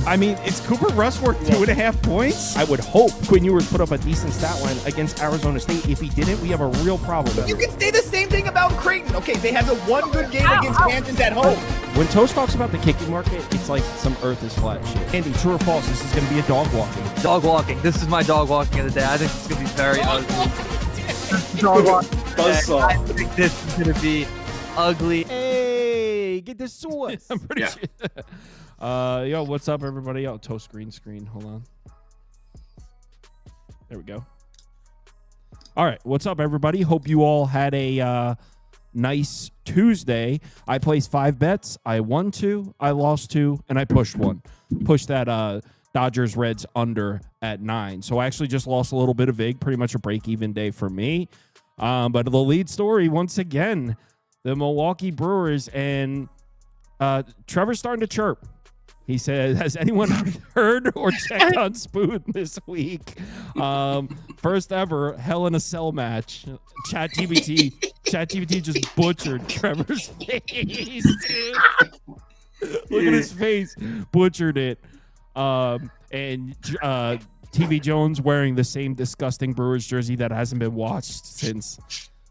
I mean, is Cooper Rush worth 2.5 points? I would hope Quinn Ewers put up a decent stat line against Arizona State. If he didn't, we have a real problem. You can say the same thing about Creighton. Okay, they had the one good game against Kansas at home. When Toast talks about the kicking market, it's like some earth is flat shit. Andy, true or false, this is going to be a dog walking. Dog walking. This is my dog walking of the day. I think it's going to be very ugly. Dog walking. I think this is going to be ugly. Hey, get the sauce. I'm pretty sure. Yo, what's up, everybody? Yo, Toast green screen. Hold on. There we go. All right, what's up, everybody? Hope you all had a nice Tuesday. I placed 5 bets. I won 2, I lost 2, and I pushed 1. Pushed that Dodgers Reds under at 9. So I actually just lost a little bit of vig. Pretty much a break-even day for me. But the lead story, once again, the Milwaukee Brewers, and Trevor's starting to chirp. He said, has anyone heard or checked on Spoon this week? First ever Hell in a Cell match. ChatGPT just butchered Trevor's face. Look at his face. Butchered it. And TV Jones wearing the same disgusting Brewers jersey that hasn't been washed since...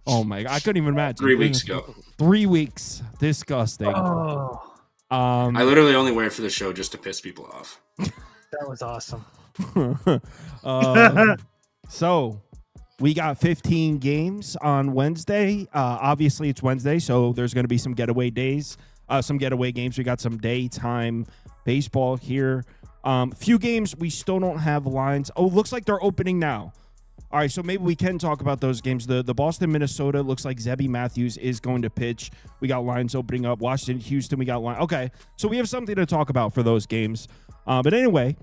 Oh, my God. I couldn't even imagine. 3 weeks ago. 3 weeks. Disgusting. Oh. I literally only wear it for the show just to piss people off. That was awesome. So we got 15 games on Wednesday. Obviously, it's Wednesday, so there's going to be some getaway days, some getaway games. We got some daytime baseball here. Few games we still don't have lines. Oh, looks like they're opening now. All right, so maybe we can talk about those games. The Boston, Minnesota, looks like Zebby Matthews is going to pitch. We got lines opening up. Washington, Houston, we got line. Okay, so we have something to talk about for those games. But anyway,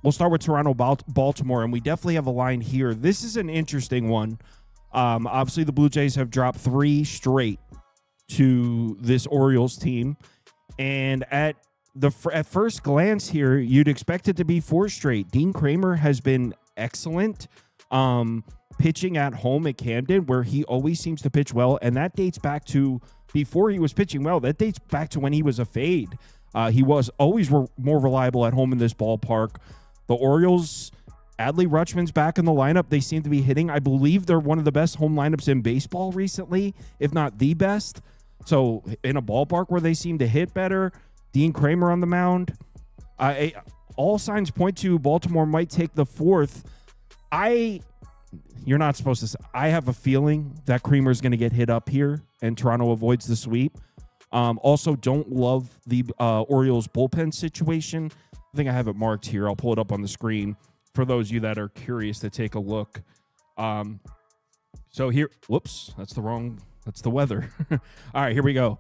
we'll start with Toronto, Baltimore, and we definitely have a line here. This is an interesting one. Obviously, the Blue Jays have dropped 3 straight to this Orioles team. And at first glance here, you'd expect it to be 4 straight. Dean Kramer has been excellent. Pitching at home at Camden, where he always seems to pitch well, and that dates back to before he was pitching well. That dates back to when he was a fade. He was always more reliable at home in this ballpark. The Orioles, Adley Rutschman's back in the lineup. They seem to be hitting. I believe they're one of the best home lineups in baseball recently, if not the best. So in a ballpark where they seem to hit better, Dean Kramer on the mound. All signs point to Baltimore might take the 4th. You're not supposed to say. I have a feeling that Kramer's going to get hit up here and Toronto avoids the sweep. Also, don't love the Orioles bullpen situation. I think I have it marked here. I'll pull it up on the screen for those of you that are curious to take a look. So here, whoops, that's the weather. All right, here we go.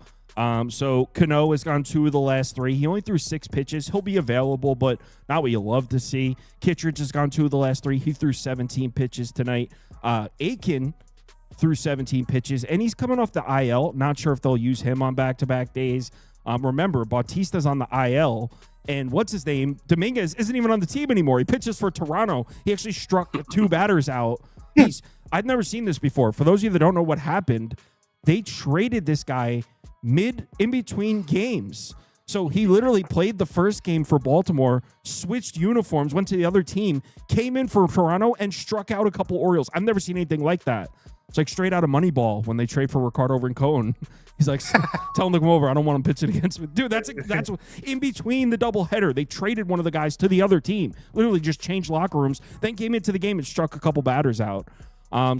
So Cano has gone 2 of the last 3. He only threw 6 pitches. He'll be available, but not what you love to see. Kittredge has gone 2 of the last 3. He threw 17 pitches tonight. Aiken threw 17 pitches, and he's coming off the IL. Not sure if they'll use him on back-to-back days. Remember, Bautista's on the IL, and what's his name? Dominguez isn't even on the team anymore. He pitches for Toronto. He actually struck 2 batters out. I've never seen this before. For those of you that don't know what happened, they traded this guy in between games. So he literally played the first game for Baltimore, switched uniforms, went to the other team, came in for Toronto, and struck out a couple Orioles. I've never seen anything like that. It's like straight out of Moneyball when they trade for Ricardo Rincon. He's like, tell him to come over. I don't want him pitching against me. Dude, that's in between the doubleheader. They traded one of the guys to the other team. Literally just changed locker rooms, then came into the game and struck a couple batters out.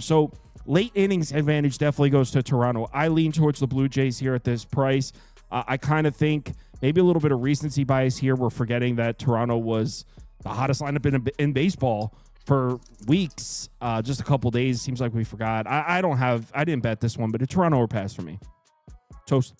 So late innings advantage definitely goes to Toronto. I lean towards the Blue Jays here at this price. I kind of think maybe a little bit of recency bias here. We're forgetting that Toronto was the hottest lineup in baseball for weeks. Just a couple days. Seems like we forgot. I didn't bet this one, but a Toronto or pass for me. Toast.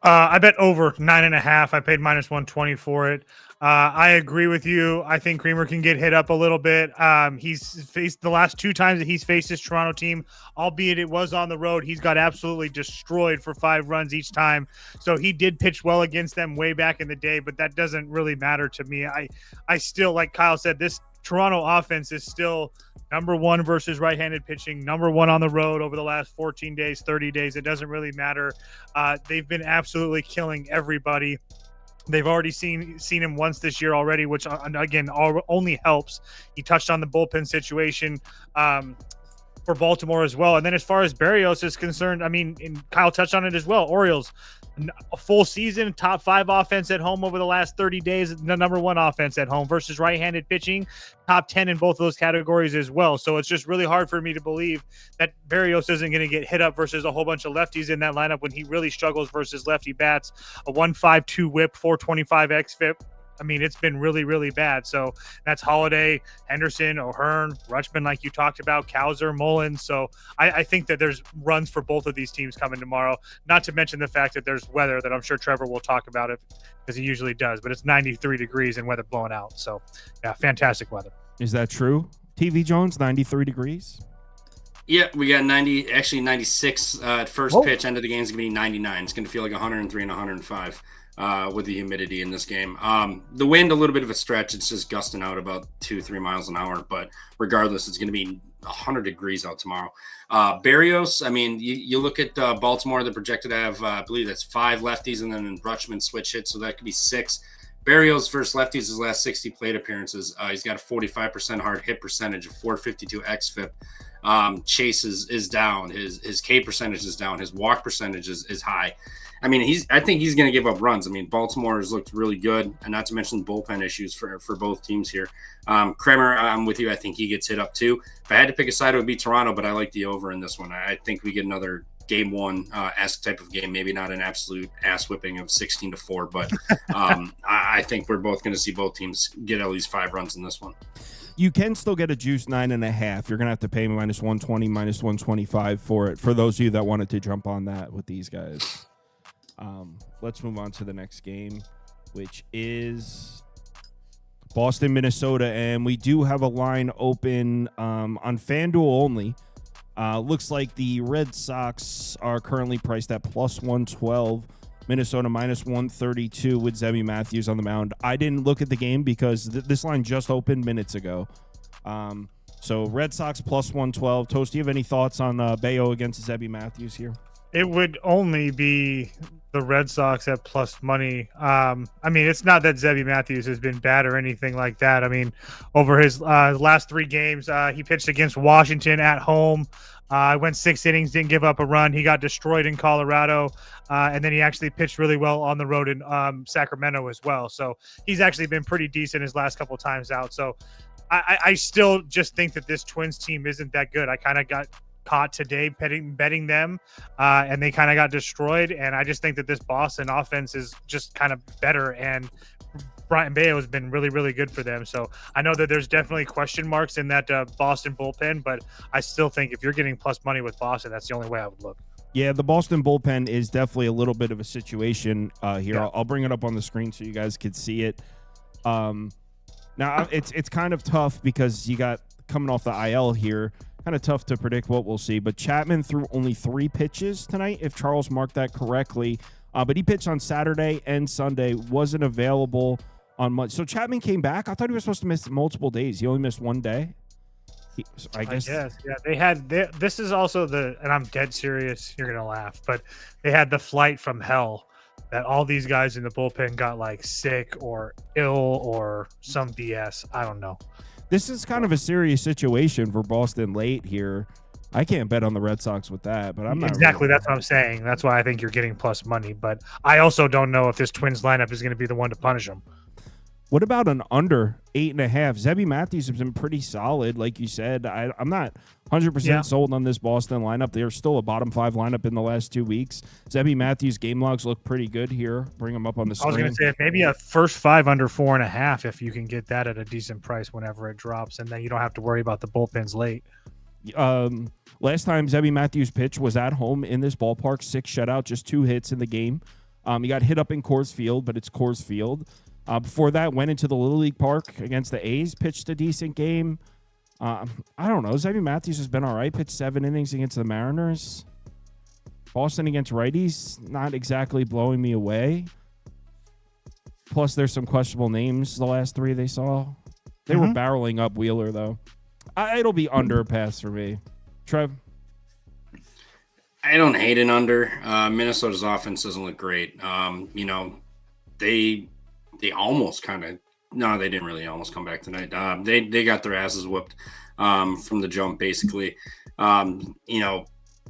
I bet over 9.5. I paid -120 for it. I agree with you. I think Kramer can get hit up a little bit. He's faced the last 2 times that he's faced this Toronto team, albeit it was on the road. He's got absolutely destroyed for 5 runs each time. So he did pitch well against them way back in the day, but that doesn't really matter to me. I still, like Kyle said, this Toronto offense is still number 1 versus right-handed pitching, number 1 on the road over the last 14 days, 30 days. It doesn't really matter. They've been absolutely killing everybody. They've already seen him once this year already, which again only helps. He touched on the bullpen situation for Baltimore as well. And then as far as Berrios is concerned, I mean, and Kyle touched on it as well. Orioles, a full season, top 5 offense at home over the last 30 days, the number 1 offense at home versus right-handed pitching, top 10 in both of those categories as well. So it's just really hard for me to believe that Berrios isn't going to get hit up versus a whole bunch of lefties in that lineup when he really struggles versus lefty bats. A 1.52 whip, 425 xFIP. I mean, it's been really, really bad. So that's Holiday, Henderson, O'Hearn, Rutschman, like you talked about, Kowser, Mullins. So I think that there's runs for both of these teams coming tomorrow, not to mention the fact that there's weather that I'm sure Trevor will talk about it because he usually does, but it's 93 degrees and weather blowing out. So, yeah, fantastic weather. Is that true? TV Jones, 93 degrees? Yeah, we got 96 at first pitch. End of the game is going to be 99. It's going to feel like 103 and 105. With the humidity in this game. The wind, a little bit of a stretch. It's just gusting out about 2-3 miles an hour. But regardless, it's going to be 100 degrees out tomorrow. Berrios, I mean, you look at Baltimore, they're projected to have, I believe that's 5 lefties and then Rutschman switch hits, so that could be 6. Berrios versus lefties, his last 60 plate appearances, he's got a 45% hard hit percentage, of 452 xFIP. Chase is down. His K percentage is down. His walk percentage is high. I mean, I think he's going to give up runs. I mean, Baltimore has looked really good, and not to mention bullpen issues for both teams here. Kramer, I'm with you. I think he gets hit up too. If I had to pick a side, it would be Toronto, but I like the over in this one. I think we get another game 1-esque type of game, maybe not an absolute ass whipping of 16-4, but I think we're both going to see both teams get at least 5 runs in this one. You can still get a juice 9.5. You're going to have to pay minus 120, minus 125 for it, for those of you that wanted to jump on that with these guys. Let's move on to the next game, which is Boston, Minnesota, and we do have a line open on FanDuel only. Looks like the Red Sox are currently priced at plus 112, Minnesota minus 132 with Zebby Matthews on the mound. I didn't look at the game because this line just opened minutes ago. So Red Sox plus 112. Toast, do you have any thoughts on Bayo against Zebby Matthews here? It would only be the Red Sox at plus money. I mean, it's not that Zebby Matthews has been bad or anything like that. I mean, over his last 3 games, he pitched against Washington at home. Went 6 innings, didn't give up a run. He got destroyed in Colorado, and then he actually pitched really well on the road in Sacramento as well. So he's actually been pretty decent his last couple of times out. So I still just think that this Twins team isn't that good. I kind of got caught today betting them, and they kind of got destroyed. And I just think that this Boston offense is just kind of better, and Brian Bayo has been really, really good for them. So I know that there's definitely question marks in that Boston bullpen, but I still think if you're getting plus money with Boston, that's the only way I would look. Yeah, the Boston bullpen is definitely a little bit of a situation here. Yeah. I'll bring it up on the screen so you guys could see it. Now, it's kind of tough because you got coming off the IL here. Kind of tough to predict what we'll see, but Chapman threw only 3 pitches tonight, if Charles marked that correctly. But he pitched on Saturday and Sunday, wasn't available on Monday. So Chapman came back. I thought he was supposed to miss multiple days. He only missed 1 day. I guess. Yeah, they had. This is also and I'm dead serious. You're gonna laugh, but they had the flight from hell that all these guys in the bullpen got like sick or ill or some BS. I don't know. This is kind of a serious situation for Boston late here. I can't bet on the Red Sox with that, but I'm not exactly. really. That's what I'm saying. That's why I think you're getting plus money. But I also don't know if this Twins lineup is going to be the one to punish them. What about an under 8.5? Zebby Matthews has been pretty solid, like you said. I'm not 100% sold on this Boston lineup. They're still a bottom 5 lineup in the last 2 weeks. Zebby Matthews' game logs look pretty good here. Bring them up on the screen. I was going to say maybe a first 5 under 4.5 if you can get that at a decent price whenever it drops, and then you don't have to worry about the bullpens late. Last time Zebby Matthews pitched was at home in this ballpark, 6 shutout, just 2 hits in the game. He got hit up in Coors Field, but it's Coors Field. Before that, went into the Little League Park against the A's, pitched a decent game. I don't know. Zebby Matthews has been all right. Pitched 7 innings against the Mariners. Boston against righties, not exactly blowing me away. Plus, there's some questionable names the last 3 they saw. They were barreling up Wheeler, though. It'll be under a pass for me. Trev? I don't hate an under. Minnesota's offense doesn't look great. They they almost kind of no, they didn't really almost come back tonight. They got their asses whooped from the jump, basically. You know,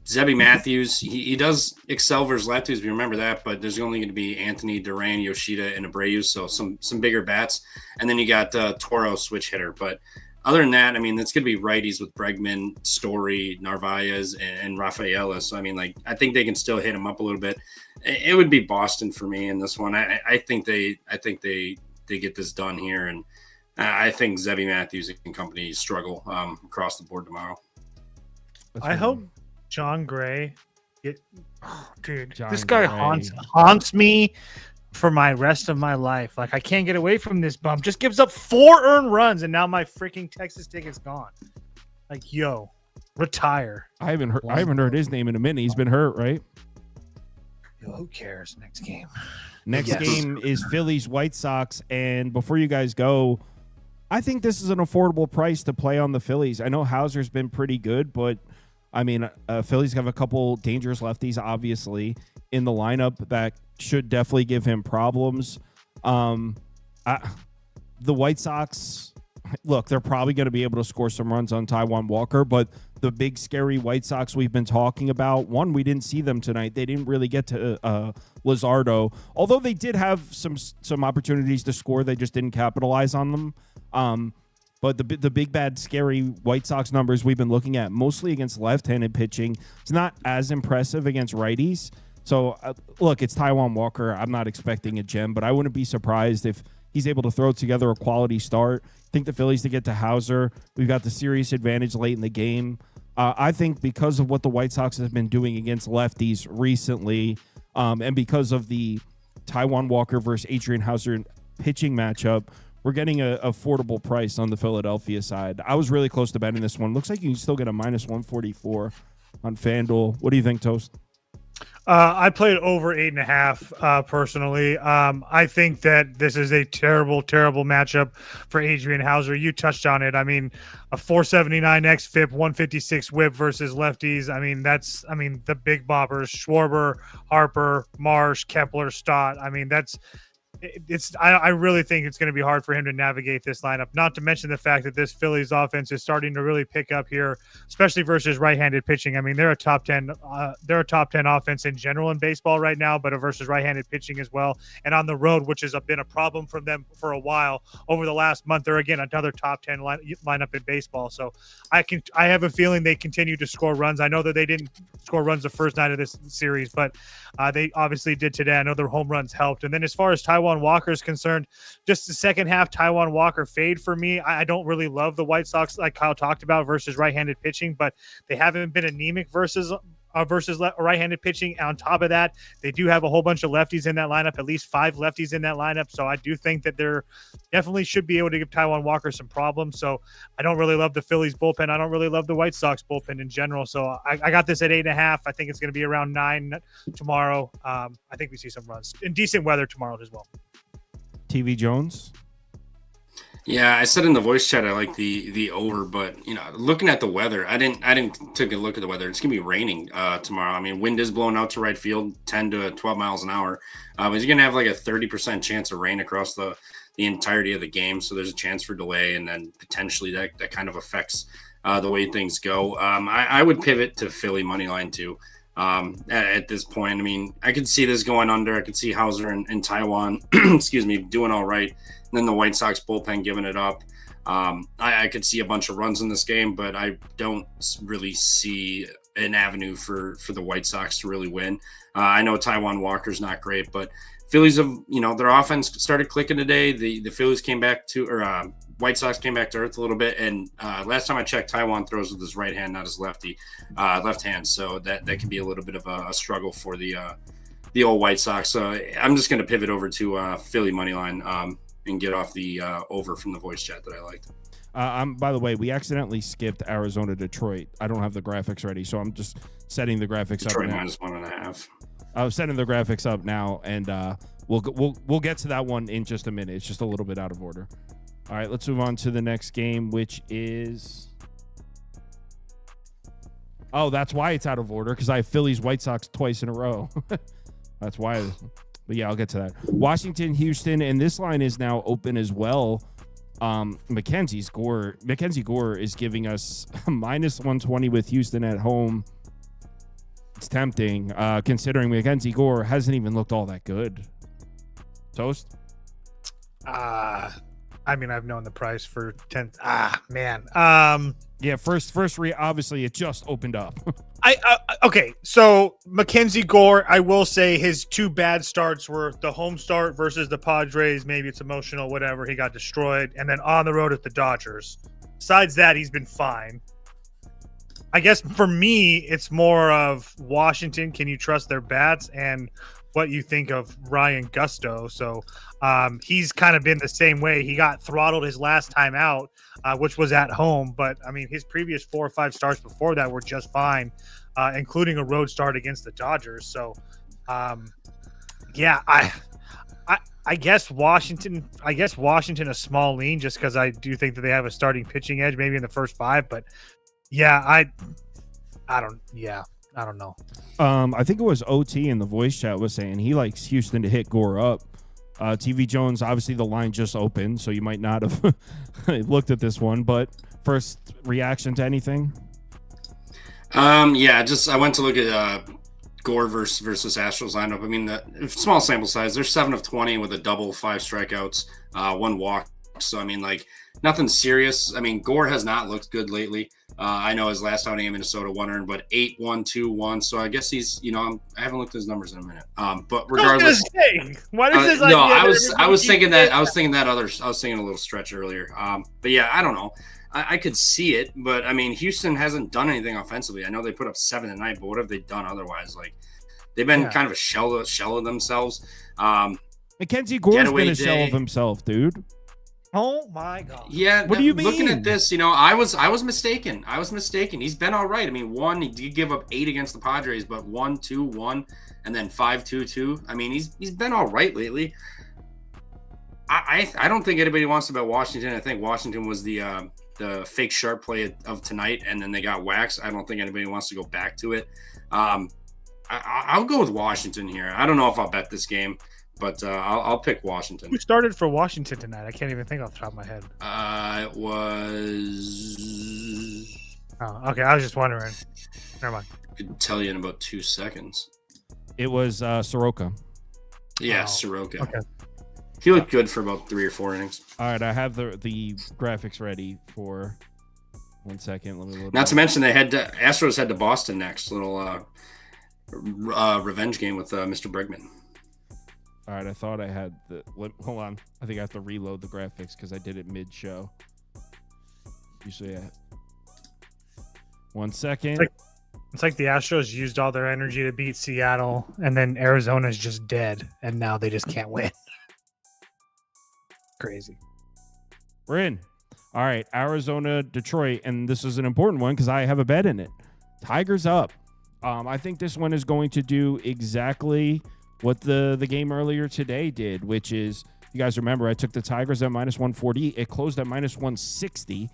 Zebby Matthews, he does excel versus lefties. We remember that, but there's only going to be Anthony, Duran, Yoshida, and Abreu, so some bigger bats. And then you got Toro, switch hitter. But other than that, I mean, it's going to be righties with Bregman, Story, Narvaez, and Rafaela. So, I mean, like, I think they can still hit him up a little bit. It would be Boston for me in this one. I think they get this done here, and I think Zebby Matthews and company struggle across the board tomorrow. I hope John Gray dude, John this guy Gray. haunts me for my rest of my life. Like, I can't get away from this bum. Just gives up 4 earned runs, and now my freaking Texas ticket's gone. Like, yo, retire. I haven't heard his name in a minute. He's been hurt, right? Yo, who cares? Next game. Next Yes. game is Phillies White Sox, and before you guys go, I think this is an affordable price to play on the Phillies. I know Hauser's been pretty good, but I mean, Phillies have a couple dangerous lefties, obviously, in the lineup that should definitely give him problems. The White Sox, look, they're probably going to be able to score some runs on Taijuan Walker, but the big, scary White Sox we've been talking about, one, we didn't see them tonight. They didn't really get to Luzardo, although they did have some opportunities to score. They just didn't capitalize on them. But the big, bad, scary White Sox numbers we've been looking at, mostly against left-handed pitching, it's not as impressive against righties. So, look, it's Taijuan Walker. I'm not expecting a gem, but I wouldn't be surprised if he's able to throw together a quality start. I think the Phillies to get to Hauser. We've got the serious advantage late in the game. I think because of what the White Sox have been doing against lefties recently, and because of the Taijuan Walker versus Adrian Hauser pitching matchup, we're getting an affordable price on the Philadelphia side. I was really close to betting this one. Looks like you can still get a minus 144 on FanDuel. What do you think, Toast? I played over 8.5 personally. I think that this is a terrible, terrible matchup for Adrian Hauser. You touched on it. I mean, a 479 xFIP, 156 whip versus lefties. I mean, the big boppers, Schwarber, Harper, Marsh, Kepler, Stott. I mean, I really think it's going to be hard for him to navigate this lineup, not to mention the fact that this Phillies offense is starting to really pick up here, especially versus right-handed pitching. I mean, they're a top 10 offense in general in baseball right now, but versus right-handed pitching as well. And on the road, which has been a problem for them for a while over the last month, they're again another top 10 lineup in baseball. So I have a feeling they continue to score runs. I know that they didn't score runs the first night of this series, but they obviously did today. I know their home runs helped. And then as far as Taijuan Walker is concerned, just the second half Taijuan Walker fade for me. I don't really love the White Sox, like Kyle talked about, versus right-handed pitching, but they haven't been anemic versus right-handed pitching. On top of that, they do have a whole bunch of lefties in that lineup, at least 5 lefties in that lineup. So I do think that they're definitely should be able to give Taijuan Walker some problems. So I don't really love the Phillies bullpen. I don't really love the White Sox bullpen in general. So I got this at 8.5. I think it's going to be around 9 tomorrow. I think we see some runs in decent weather tomorrow as well. TV Jones? Yeah, I said in the voice chat I like the over, but looking at the weather, I didn't take a look at the weather. It's gonna be raining tomorrow. I mean, wind is blowing out to right field, 10 to 12 miles an hour. But you're gonna have like a 30% chance of rain across the entirety of the game, so there's a chance for delay, and then potentially that kind of affects the way things go. I would pivot to Philly money line too. At this point, I mean, I could see this going under. I could see Hauser and Taijuan, excuse me, doing all right. And then the White Sox bullpen giving it up. I could see a bunch of runs in this game, but I don't really see an avenue for the White Sox to really win. I know Taijuan Walker's not great, but Phillies have, their offense started clicking today. The Phillies came back to, White Sox came back to earth a little bit. And last time I checked, Taijuan throws with his right hand, not his left hand. So that can be a little bit of a struggle for the old White Sox. So I'm just going to pivot over to Philly money line and get off the over from the voice chat that I liked. By the way, we accidentally skipped Arizona Detroit. I don't have the graphics ready, so I'm just setting the graphics Detroit up now. minus 1.5. I'm setting the graphics up now, and we'll get to that one in just a minute. It's just a little bit out of order. All right, let's move on to the next game, which is. Oh, that's why it's out of order, because I have Phillies White Sox twice in a row. That's why But yeah, I'll get to that. Washington, Houston, and this line is now open as well. Mackenzie Gore is giving us minus 120 with Houston at home. It's tempting, considering Mackenzie Gore hasn't even looked all that good. Toast? I mean, I've known the price for 10. Man. Yeah, obviously it just opened up. Okay, so Mackenzie Gore, I will say his two bad starts were the home start versus the Padres. Maybe it's emotional, whatever. He got destroyed. And then on the road at the Dodgers. Besides that, he's been fine. I guess for me, it's more of Washington. Can you trust their bats? And what you think of Ryan Gusto. So he's kind of been the same way. He got throttled his last time out, which was at home. But, I mean, his previous 4 or 5 starts before that were just fine, including a road start against the Dodgers. So, yeah, I guess Washington a small lean just because I do think that they have a starting pitching edge maybe in the first 5. But, yeah, I don't know. I think it was OT in the voice chat was saying he likes Houston to hit Gore up. TV Jones, obviously the line just opened, so you might not have looked at this one. But first reaction to anything? Yeah, I went to look at Gore versus Astros lineup. I mean, the small sample size. They're 7 of 20 with a double, 5 strikeouts, 1 walk. So I mean, like nothing serious. I mean, Gore has not looked good lately. I know his last outing in Minnesota 1 earned, but 8-1-2-1. So I guess he's, I haven't looked at his numbers in a minute. But regardless, why does this? No, I was thinking a little stretch earlier. But yeah, I don't know. I could see it, but I mean, Houston hasn't done anything offensively. I know they put up 7 tonight, but what have they done otherwise? Like they've been kind of a shell of themselves. Mackenzie Gore's been a shell of himself, dude. Oh my God! Yeah, what do you mean? Looking at this, I was mistaken. He's been all right. I mean, he did give up 8 against the Padres, but 1-2-1, and then 5-2-2. I mean, he's been all right lately. I don't think anybody wants to bet Washington. I think Washington was the fake sharp play of tonight, and then they got waxed. I don't think anybody wants to go back to it. I'll go with Washington here. I don't know if I'll bet this game. But I'll pick Washington. Who started for Washington tonight? I can't even think off the top of my head. It was. Oh, okay. I was just wondering. Never mind. I could tell you in about 2 seconds. It was Soroka. Yeah, Soroka. Okay. He looked good for about 3 or 4 innings. All right, I have the graphics ready for 1 second. Let me load. Not to mention Astros head to Boston next. Little revenge game with Mr. Bregman. All right, I thought I had hold on. I think I have to reload the graphics because I did it mid-show. Usually, 1 second. It's like the Astros used all their energy to beat Seattle, and then Arizona's just dead, and now they just can't win. Crazy. We're in. All right, Arizona, Detroit, and this is an important one because I have a bet in it. Tigers up. I think this one is going to do exactly what the game earlier today did, which is, you guys remember, I took the Tigers at minus 140. It closed at minus 160.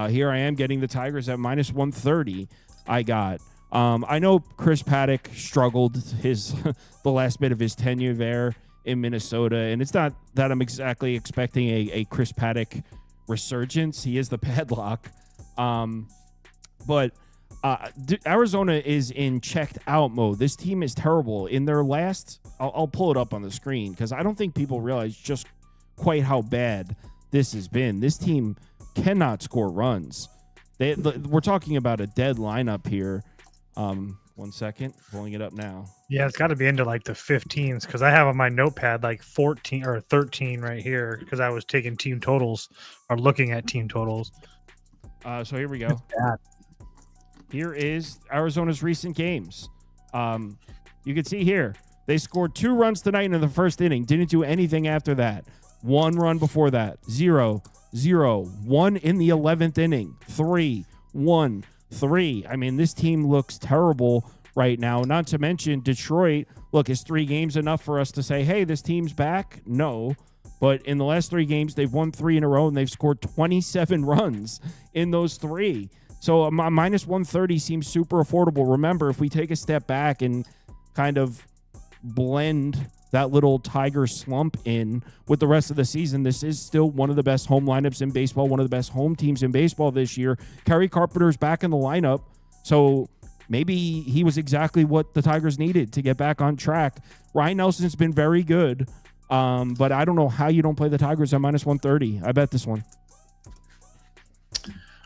Here I am getting the Tigers at minus 130. I know Chris Paddock struggled the last bit of his tenure there in Minnesota, and it's not that I'm exactly expecting a Chris Paddock resurgence. He is the padlock. But Arizona is in checked out mode. This team is terrible. In their last, I'll pull it up on the screen because I don't think people realize just quite how bad this has been. This team cannot score runs. We're talking about a dead lineup here. 1 second, pulling it up now. Yeah, it's got to be into like the 15s because I have on my notepad like 14 or 13 right here because I was taking team totals or looking at team totals. So here we go. Here is Arizona's recent games. You can see here, they scored 2 runs tonight in the first inning. Didn't do anything after that. 1 run before that. 0, 0. 1 in the 11th inning. 3, 1, 3. I mean, this team looks terrible right now. Not to mention Detroit. Look, is 3 games enough for us to say, hey, this team's back? No. But in the last 3 games, they've won 3 in a row, and they've scored 27 runs in those 3. So minus 130 seems super affordable. Remember, if we take a step back and kind of blend that little Tiger slump in with the rest of the season. This is still one of the best home lineups in baseball, one of the best home teams in baseball this year. Kerry Carpenter's back in the lineup, so maybe he was exactly what the Tigers needed to get back on track. Ryan Nelson's been very good, but I don't know how you don't play the Tigers at -130. I bet this one.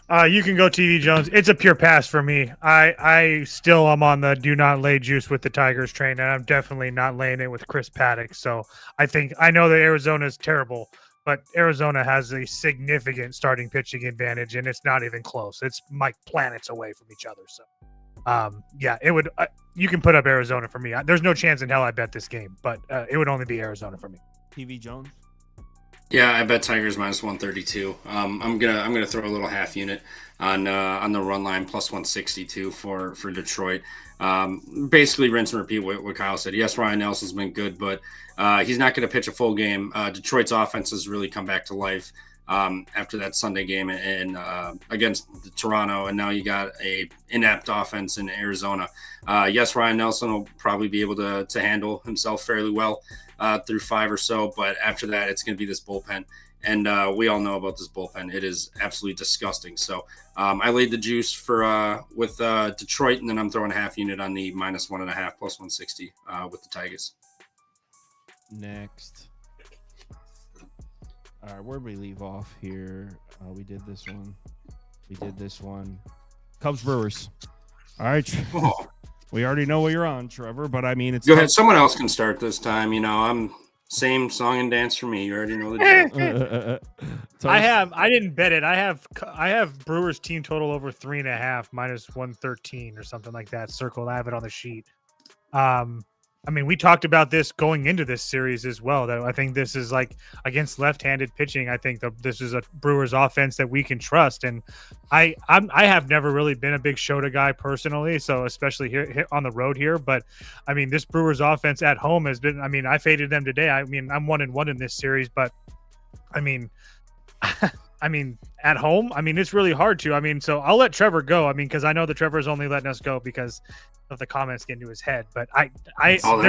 You can go TV Jones. It's a pure pass for me. I still am on the do not lay juice with the Tigers train, and I'm definitely not laying it with Chris Paddock. So I know that Arizona is terrible, but Arizona has a significant starting pitching advantage, and it's not even close. It's like planets away from each other. So, yeah, it would. You can put up Arizona for me. There's no chance in hell I bet this game, but it would only be Arizona for me. TV Jones. Yeah, I bet Tigers -132. I'm gonna throw a little half unit on the run line +162 for Detroit. Basically rinse and repeat what Kyle said. Yes, Ryan Nelson's been good, but he's not going to pitch a full game. Detroit's offense has really come back to life after that Sunday game and against Toronto, and now you got a inept offense in Arizona. Yes, Ryan Nelson will probably be able to handle himself fairly well through 5 or so, but after that, it's going to be this bullpen. And we all know about this bullpen. It is absolutely disgusting. So I laid the juice for with Detroit, and then I'm throwing a half unit on the -1.5 +160 with the Tigers. Next. All right, where did we leave off here? We did this one. Cubs Brewers. All right. Oh. We already know what you're on, Trevor, but I mean, it's Go ahead. Someone else can start this time. You know, I'm same song and dance for me. You already know the deal. I didn't bet it. I have Brewers team total over 3.5 -113 or something like that. Circled. I have it on the sheet. I mean, we talked about this going into this series as well, that I think this is like against left-handed pitching. I think this is a Brewers offense that we can trust. And I have never really been a big Shota guy personally, so especially here on the road here. But I mean, this Brewers offense at home has been, I mean, I faded them today. I mean, I'm 1-1 in this series, but I mean, at home, I mean, it's really hard to. I mean, so I'll let Trevor go. I mean, because I know that Trevor's only letting us go because of the comments get into his head. But they are.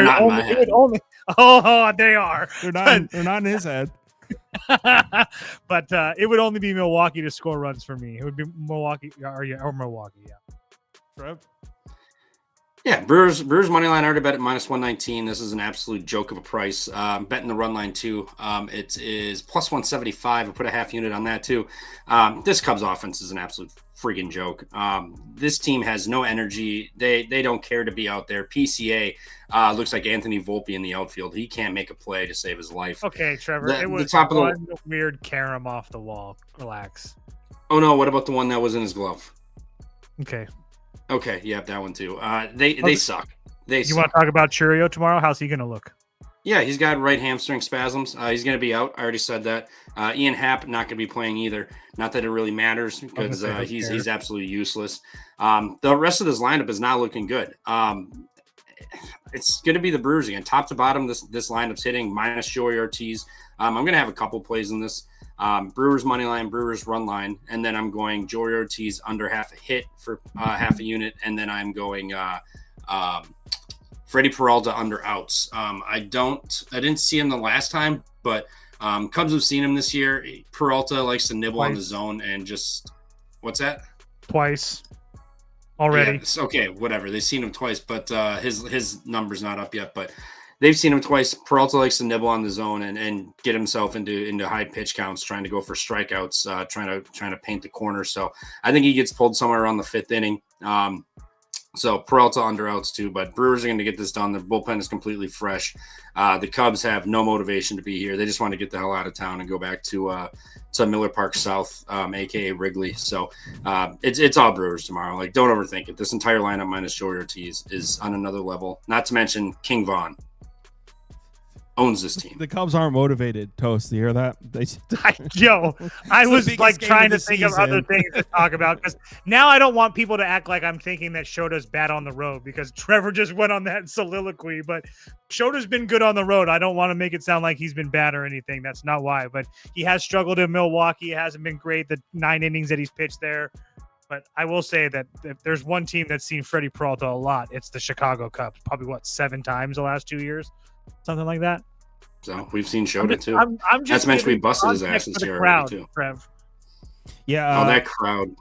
They're not in his head. But it would only be Milwaukee to score runs for me. It would be Milwaukee or Milwaukee. Yeah. Trev? Yeah, Brewers money line already bet at -119. This is an absolute joke of a price. Betting the run line too. It is +175. I put a half unit on that too. This Cubs offense is an absolute freaking joke. This team has no energy. They don't care to be out there. PCA looks like Anthony Volpe in the outfield. He can't make a play to save his life. Okay, Trevor. It was weird carom off the wall. Relax. Oh no! What about the one that was in his glove? Okay, yeah, that one too. They suck. You want to talk about Churio tomorrow? How's he going to look? Yeah, he's got right hamstring spasms. He's going to be out. I already said that. Ian Happ not going to be playing either. Not that it really matters because he's absolutely useless. The rest of this lineup is not looking good. It's going to be the Brewers again, top to bottom. This lineup's hitting minus Joey Ortiz. I'm going to have a couple plays in this. Brewers money line, Brewers run line, and then I'm going Joey Ortiz under half a hit for half a unit, and then I'm going Freddie Peralta under outs. I didn't see him the last time, but Cubs have seen him this year. Peralta likes to nibble on the zone and just what's that? Twice already. Yeah, okay, whatever. They've seen him twice, but his number's not up yet, but they've seen him twice. Peralta likes to nibble on the zone and get himself into high pitch counts, trying to go for strikeouts, trying to paint the corner. So I think he gets pulled somewhere around the 5th inning. So Peralta under outs too, but Brewers are going to get this done. Their bullpen is completely fresh. The Cubs have no motivation to be here. They just want to get the hell out of town and go back to Miller Park South, aka Wrigley. So it's all Brewers tomorrow. Like, don't overthink it. This entire lineup minus Joey Ortiz is on another level. Not to mention King Vaughn owns this team. The Cubs aren't motivated. Toast, you hear that? I was like trying to think of other things to talk about because now I don't want people to act like I'm thinking that Shota's bad on the road because Trevor just went on that soliloquy. But Shota's been good on the road. I don't want to make it sound like he's been bad or anything. That's not why. But he has struggled in Milwaukee. It hasn't been great the 9 innings that he's pitched there. But I will say that if there's one team that's seen Freddie Peralta a lot, it's the Chicago Cubs. Probably 7 times the last 2 years. something like that. So we've seen Shota too. I'm just That's meant to be giving busted his context ass for this the year crowd, already too. Trev. Yeah. Oh, that crowd.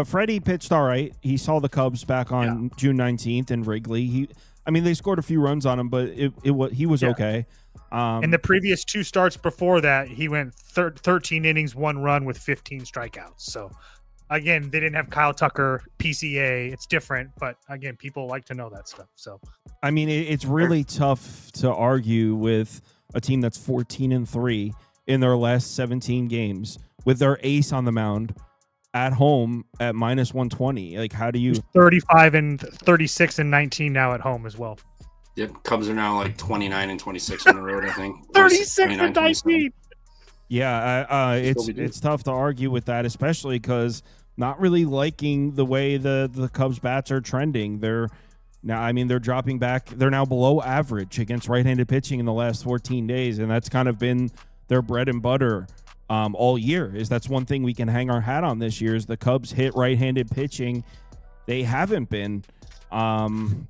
Freddie pitched all right. He saw the Cubs back on June 19th in Wrigley. They scored a few runs on him, but he was okay. In the previous 2 starts before that, he went 13 innings, 1 run with 15 strikeouts. So, again, they didn't have Kyle Tucker, PCA. It's different, but again, people like to know that stuff. So, it's really tough to argue with a team that's 14-3 in their last 17 games with their ace on the mound at home at -120. Like, how do you 35 and 36 and 19 now at home as well. Yep, Cubs are now like 29 and 26 on the road, I think. 36 and 19. Yeah, it's tough to argue with that, especially because not really liking the way the Cubs bats are trending. They're dropping back. They're now below average against right-handed pitching in the last 14 days, and that's kind of been their bread and butter all year. That's one thing we can hang our hat on this year is the Cubs hit right-handed pitching. They haven't been. Can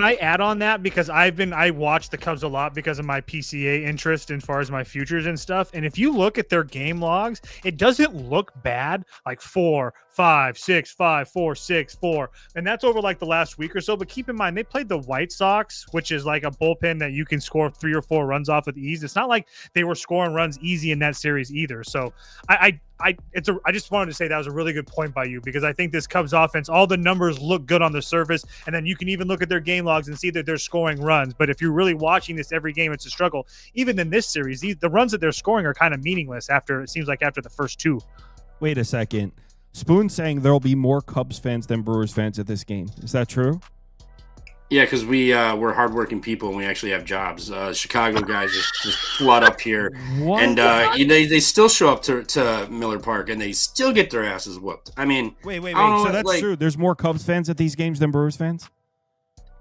I add on that, because I watch the Cubs a lot because of my PCA interest as far as my futures and stuff. And if you look at their game logs, it doesn't look bad, like 4, 5, 6, 5, 4, 6, 4. And that's over like the last week or so. But keep in mind, they played the White Sox, which is like a bullpen that you can score 3 or 4 runs off with ease. It's not like they were scoring runs easy in that series either. So I just wanted to say that was a really good point by you, because I think this Cubs offense, all the numbers look good on the surface, and then you can even look at their game logs and see that they're scoring runs. But if you're really watching this every game, it's a struggle. Even in this series, the runs that they're scoring are kind of meaningless after the first 2. Wait a second. Spoon's saying there'll be more Cubs fans than Brewers fans at this game. Is that true? Yeah, because we're hardworking people and we actually have jobs. Chicago guys just flood up here, What? and they still show up to Miller Park and they still get their asses whooped. I mean, wait. I don't know, So that's true. There's more Cubs fans at these games than Brewers fans?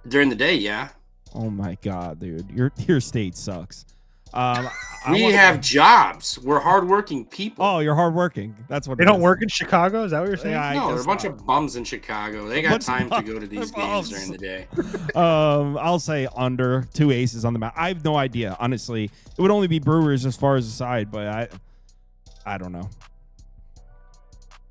during the day. Yeah, Oh my God, dude, your state sucks. we have jobs. We're hardworking people. Oh, you're hardworking. That's what They it don't is. work in Chicago? Is that what you're saying? Yeah, I no, they're a guess bunch not. of bums in Chicago. They got bunch of time to go to these bums. games during the day. I'll say under 2 aces on the mound. I have no idea, honestly. It would only be Brewers as far as the side, but I don't know.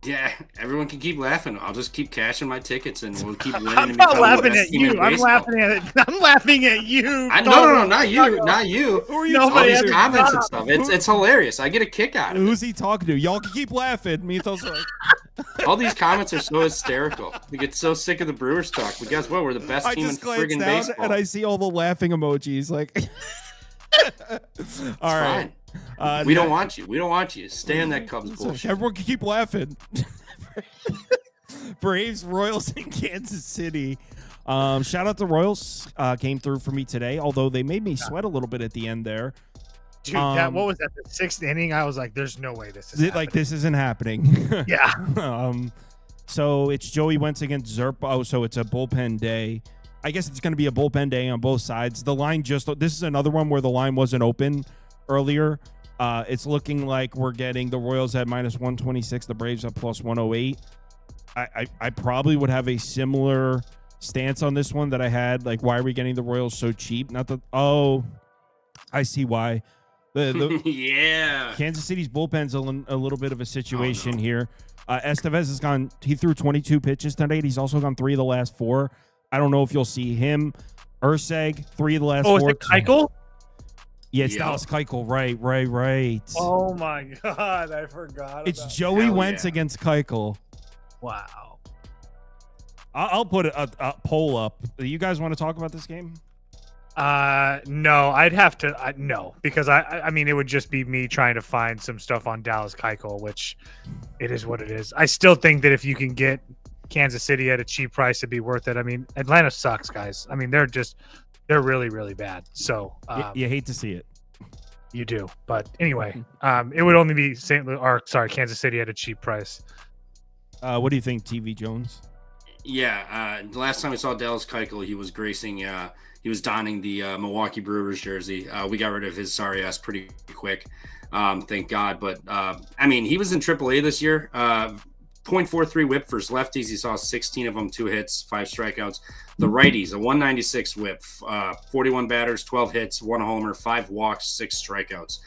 Yeah, everyone can keep laughing. I'll just keep cashing my tickets and we'll keep winning. I'm and not become the laughing best at team in you. I'm baseball. laughing at you. No, not you, not you. Who are you All Nobody these talking to? comments and stuff. It's hilarious. I get a kick out of it. Who's he talking to? Y'all can keep laughing. Me, those are like, All these comments are so hysterical. We get so sick of the Brewers talk. But guess what? We're the best I team in just glanced friggin' down baseball. and I see all the laughing emojis. Like, all right. Fine. We don't want you. We don't want you. Stay on that Cubs bullshit. Everyone can keep laughing. Braves, Royals in Kansas City. Shout out to Royals. Came through for me today, although they made me sweat a little bit at the end there. Dude, what was that? The 6th inning? I was like, there's no way this is happening. This isn't happening. Yeah. So it's Joey Wentz against Zerpa. Oh, so it's a bullpen day. I guess it's going to be a bullpen day on both sides. The line this is another one where the line wasn't open earlier. It's looking like we're getting the Royals at -126, the Braves at +108. I probably would have a similar stance on this one that I had. Like, why are we getting the Royals so cheap? I see why. The Yeah. Kansas City's bullpen's a little bit of a situation here. Estevez has gone. He threw 22 pitches tonight. He's also gone 3 of the last 4. I don't know if you'll see him. Urseg, 3 of the last 4. Oh, is it Keuchel? Yeah, it's Yep. Dallas Keuchel. Right. Oh my God, I forgot. It's about Joey Hell Wentz yeah. against Keuchel. Wow. I'll put a poll up. You guys want to talk about this game? No, I'd have to. No, because I mean, it would just be me trying to find some stuff on Dallas Keuchel, which it is what it is. I still think that if you can get Kansas City at a cheap price, it'd be worth it. I mean, Atlanta sucks, guys. I mean, they're really, really bad. So You hate to see it. you do. But anyway, it would only be Kansas City at a cheap price. What do you think, TV Jones? Yeah. The last time I saw Dallas Keuchel, he was gracing. He was donning the Milwaukee Brewers jersey. We got rid of his sorry ass pretty quick. Thank God. But I mean, he was in AAA this year. .43 whip for his lefties. He saw 16 of them, 2 hits, 5 strikeouts. The righties, a 196 whip, 41 batters, 12 hits, 1 homer, 5 walks, 6 strikeouts.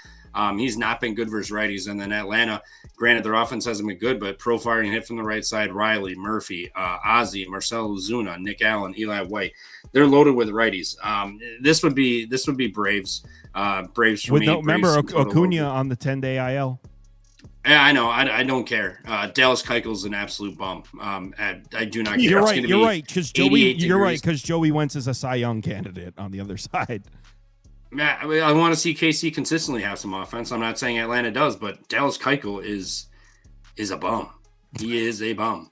He's not been good versus righties. And then Atlanta, granted, their offense hasn't been good, but profiling hit from the right side, Riley, Murphy, Ozzie, Marcelo Zuna, Nick Allen, Eli White. They're loaded with righties. This would be Braves. Braves for me. Remember Braves Acuna on the 10-day IL? Yeah, I know. I don't care. Dallas Keuchel's an absolute bum. I do not care. You're right. You're right because Joey Wentz is a Cy Young candidate on the other side. I want to see KC consistently have some offense. I'm not saying Atlanta does, but Dallas Keuchel is a bum. He is a bum.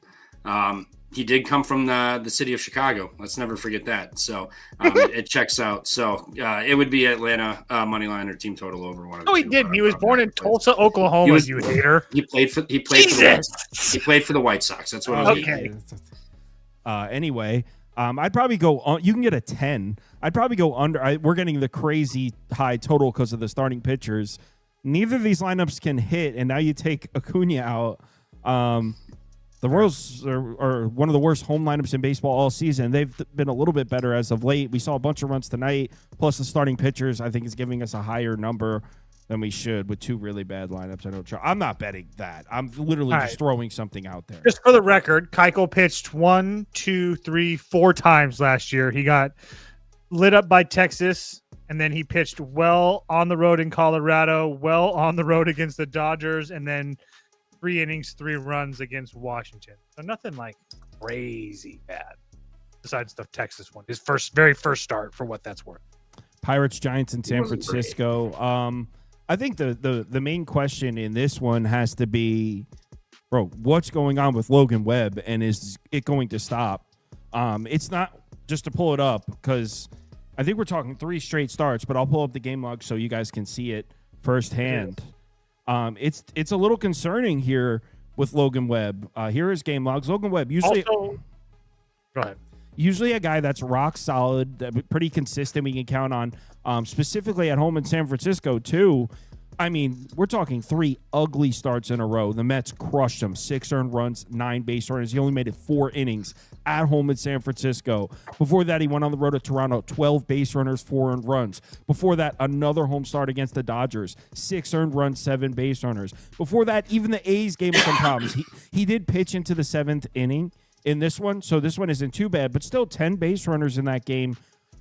He did come from the city of Chicago. Let's never forget that. So it checks out. So it would be Atlanta money line or team total over one. No, he didn't. He was born in Tulsa, Oklahoma. You hater. He played for the White Sox. That's what. Okay. Anyway, I'd probably go on. You can get a 10. I'd probably go under. We're getting the crazy high total because of the starting pitchers. Neither of these lineups can hit, and now you take Acuna out. The Royals are one of the worst home lineups in baseball all season. They've been a little bit better as of late. We saw a bunch of runs tonight, plus the starting pitchers, I think, is giving us a higher number than we should with 2 really bad lineups. I'm not betting that. I'm literally just throwing something out there. Just for the record, Keuchel pitched 1, 2, 3, 4 times last year. He got lit up by Texas, and then he pitched well on the road in Colorado, well on the road against the Dodgers, and then 3 innings, 3 runs against Washington. So nothing like crazy bad besides the Texas one. His very first start, for what that's worth. Pirates, Giants, and San Francisco. I think the main question in this one has to be, bro, what's going on with Logan Webb, and is it going to stop? It's not just to pull it up because I think we're talking 3 straight starts, but I'll pull up the game log so you guys can see it firsthand. It's a little concerning here with Logan Webb. Here is game logs. Logan Webb usually go ahead. Usually a guy that's rock solid, pretty consistent. We can count on, specifically at home in San Francisco too. I mean, we're talking 3 ugly starts in a row. The Mets crushed him. 6 earned runs, 9 base runners. He only made it 4 innings at home in San Francisco. Before that, he went on the road to Toronto, 12 base runners, 4 earned runs. Before that, another home start against the Dodgers, 6 earned runs, 7 base runners. Before that, even the A's gave him some problems. He did pitch into the 7th inning in this one, so this one isn't too bad, but still 10 base runners in that game.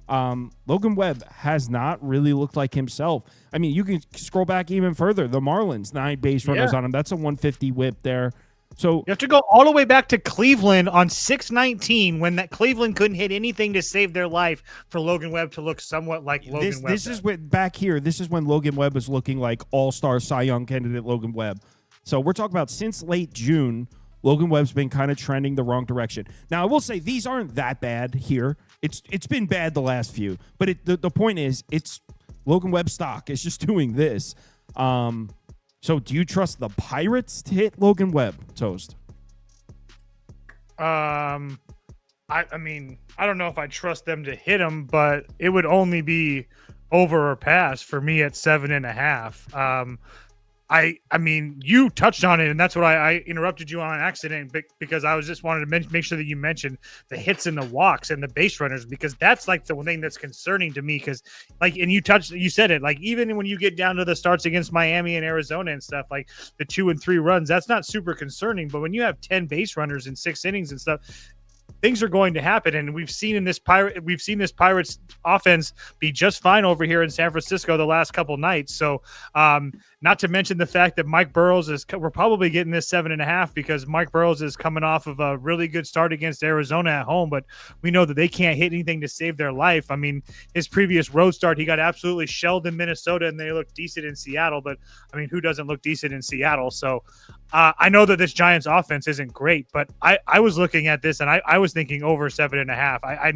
Logan Webb has not really looked like himself. I mean, you can scroll back even further. The Marlins, 9 base runners on him. That's a 150 whip there. So you have to go all the way back to Cleveland on 6/19 when that Cleveland couldn't hit anything to save their life for Logan Webb to look somewhat like Logan Webb. This is what back here. This is when Logan Webb is looking like all-star Cy Young candidate Logan Webb. So we're talking about since late June. Logan Webb's been kind of trending the wrong direction. Now, I will say these aren't that bad here. It's been bad the last few. But the point is, it's Logan Webb stock. It's just doing this. So do you trust the Pirates to hit Logan Webb, Toast? I mean, I don't know if I trust them to hit him, but it would only be over or pass for me at 7.5. I mean, you touched on it, and that's what I interrupted you on accident because I was just wanted to make sure that you mentioned the hits and the walks and the base runners, because that's like the one thing that's concerning to me. Because like, and you said it, like even when you get down to the starts against Miami and Arizona and stuff, like the 2 and 3 runs, that's not super concerning. But when you have 10 base runners in 6 innings and stuff, things are going to happen, and we've seen this Pirates offense be just fine over here in San Francisco the last couple nights. So, not to mention the fact that Mike Burrows we're probably getting this 7.5 because Mike Burrows is coming off of a really good start against Arizona at home, but we know that they can't hit anything to save their life. I mean, his previous road start, he got absolutely shelled in Minnesota, and they looked decent in Seattle. But I mean, who doesn't look decent in Seattle? So, I know that this Giants offense isn't great, but I was looking at this and I was thinking over 7.5. I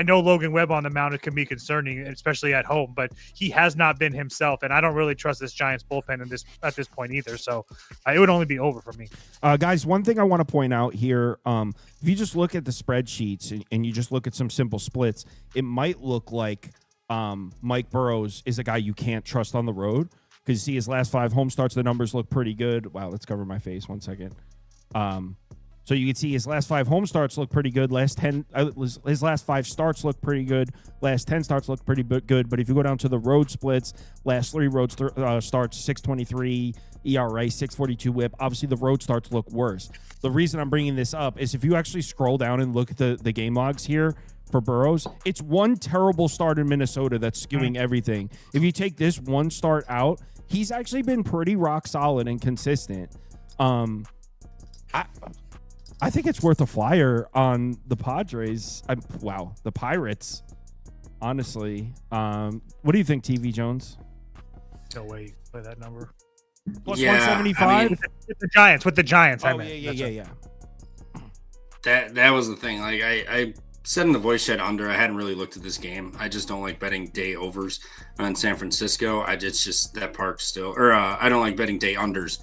know Logan Webb on the mound can be concerning, especially at home, but he has not been himself, and I don't really trust this Giants bullpen at this point either. So it would only be over for me. Guys, one thing I want to point out here, if you just look at the spreadsheets and you just look at some simple splits, it might look like Mike Burrows is a guy you can't trust on the road because you see his last 5 home starts, the numbers look pretty good. Wow, let's cover my face 1 second. So you can see his last 5 home starts look pretty good. His last 5 starts look pretty good. Last 10 starts look pretty good. But if you go down to the road splits, last 3 road starts, 6.23 ERA, 6.42 WHIP. Obviously, the road starts look worse. The reason I'm bringing this up is if you actually scroll down and look at the game logs here for Burrows, it's one terrible start in Minnesota that's skewing everything. If you take this one start out, he's actually been pretty rock solid and consistent. I think it's worth a flyer on the Padres. The Pirates. Honestly, what do you think, TV Jones? No way you can play that number. Plus 175 with the Giants. Oh, yeah. That was the thing. Like I said in the voice chat under, I hadn't really looked at this game. I just don't like betting day overs on San Francisco. It's just that park still, or I don't like betting day unders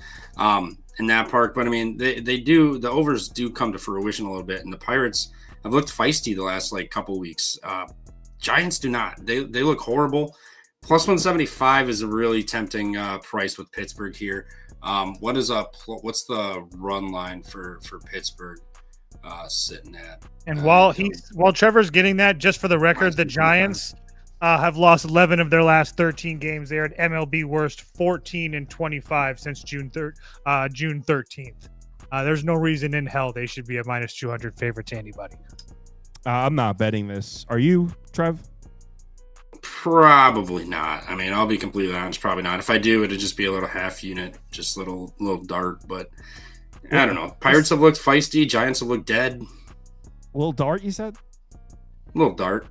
in that park. But I mean, the overs do come to fruition a little bit, and the Pirates have looked feisty the last couple weeks. Giants do not. They look horrible. Plus 175 is a really tempting price with Pittsburgh here. What's the run line for Pittsburgh sitting at? And while Trevor's getting that, just for the record, the Giants have lost 11 of their last 13 games. They are at MLB worst 14-25 since June 13th. There's no reason in hell they should be a minus 200 favorite to anybody. I'm not betting this. Are you, Trev? Probably not. I mean, I'll be completely honest. Probably not. If I do, it'd just be a little half unit, just little dart. But I don't know. Pirates have looked feisty. Giants have looked dead. Little dart, you said? Little dart.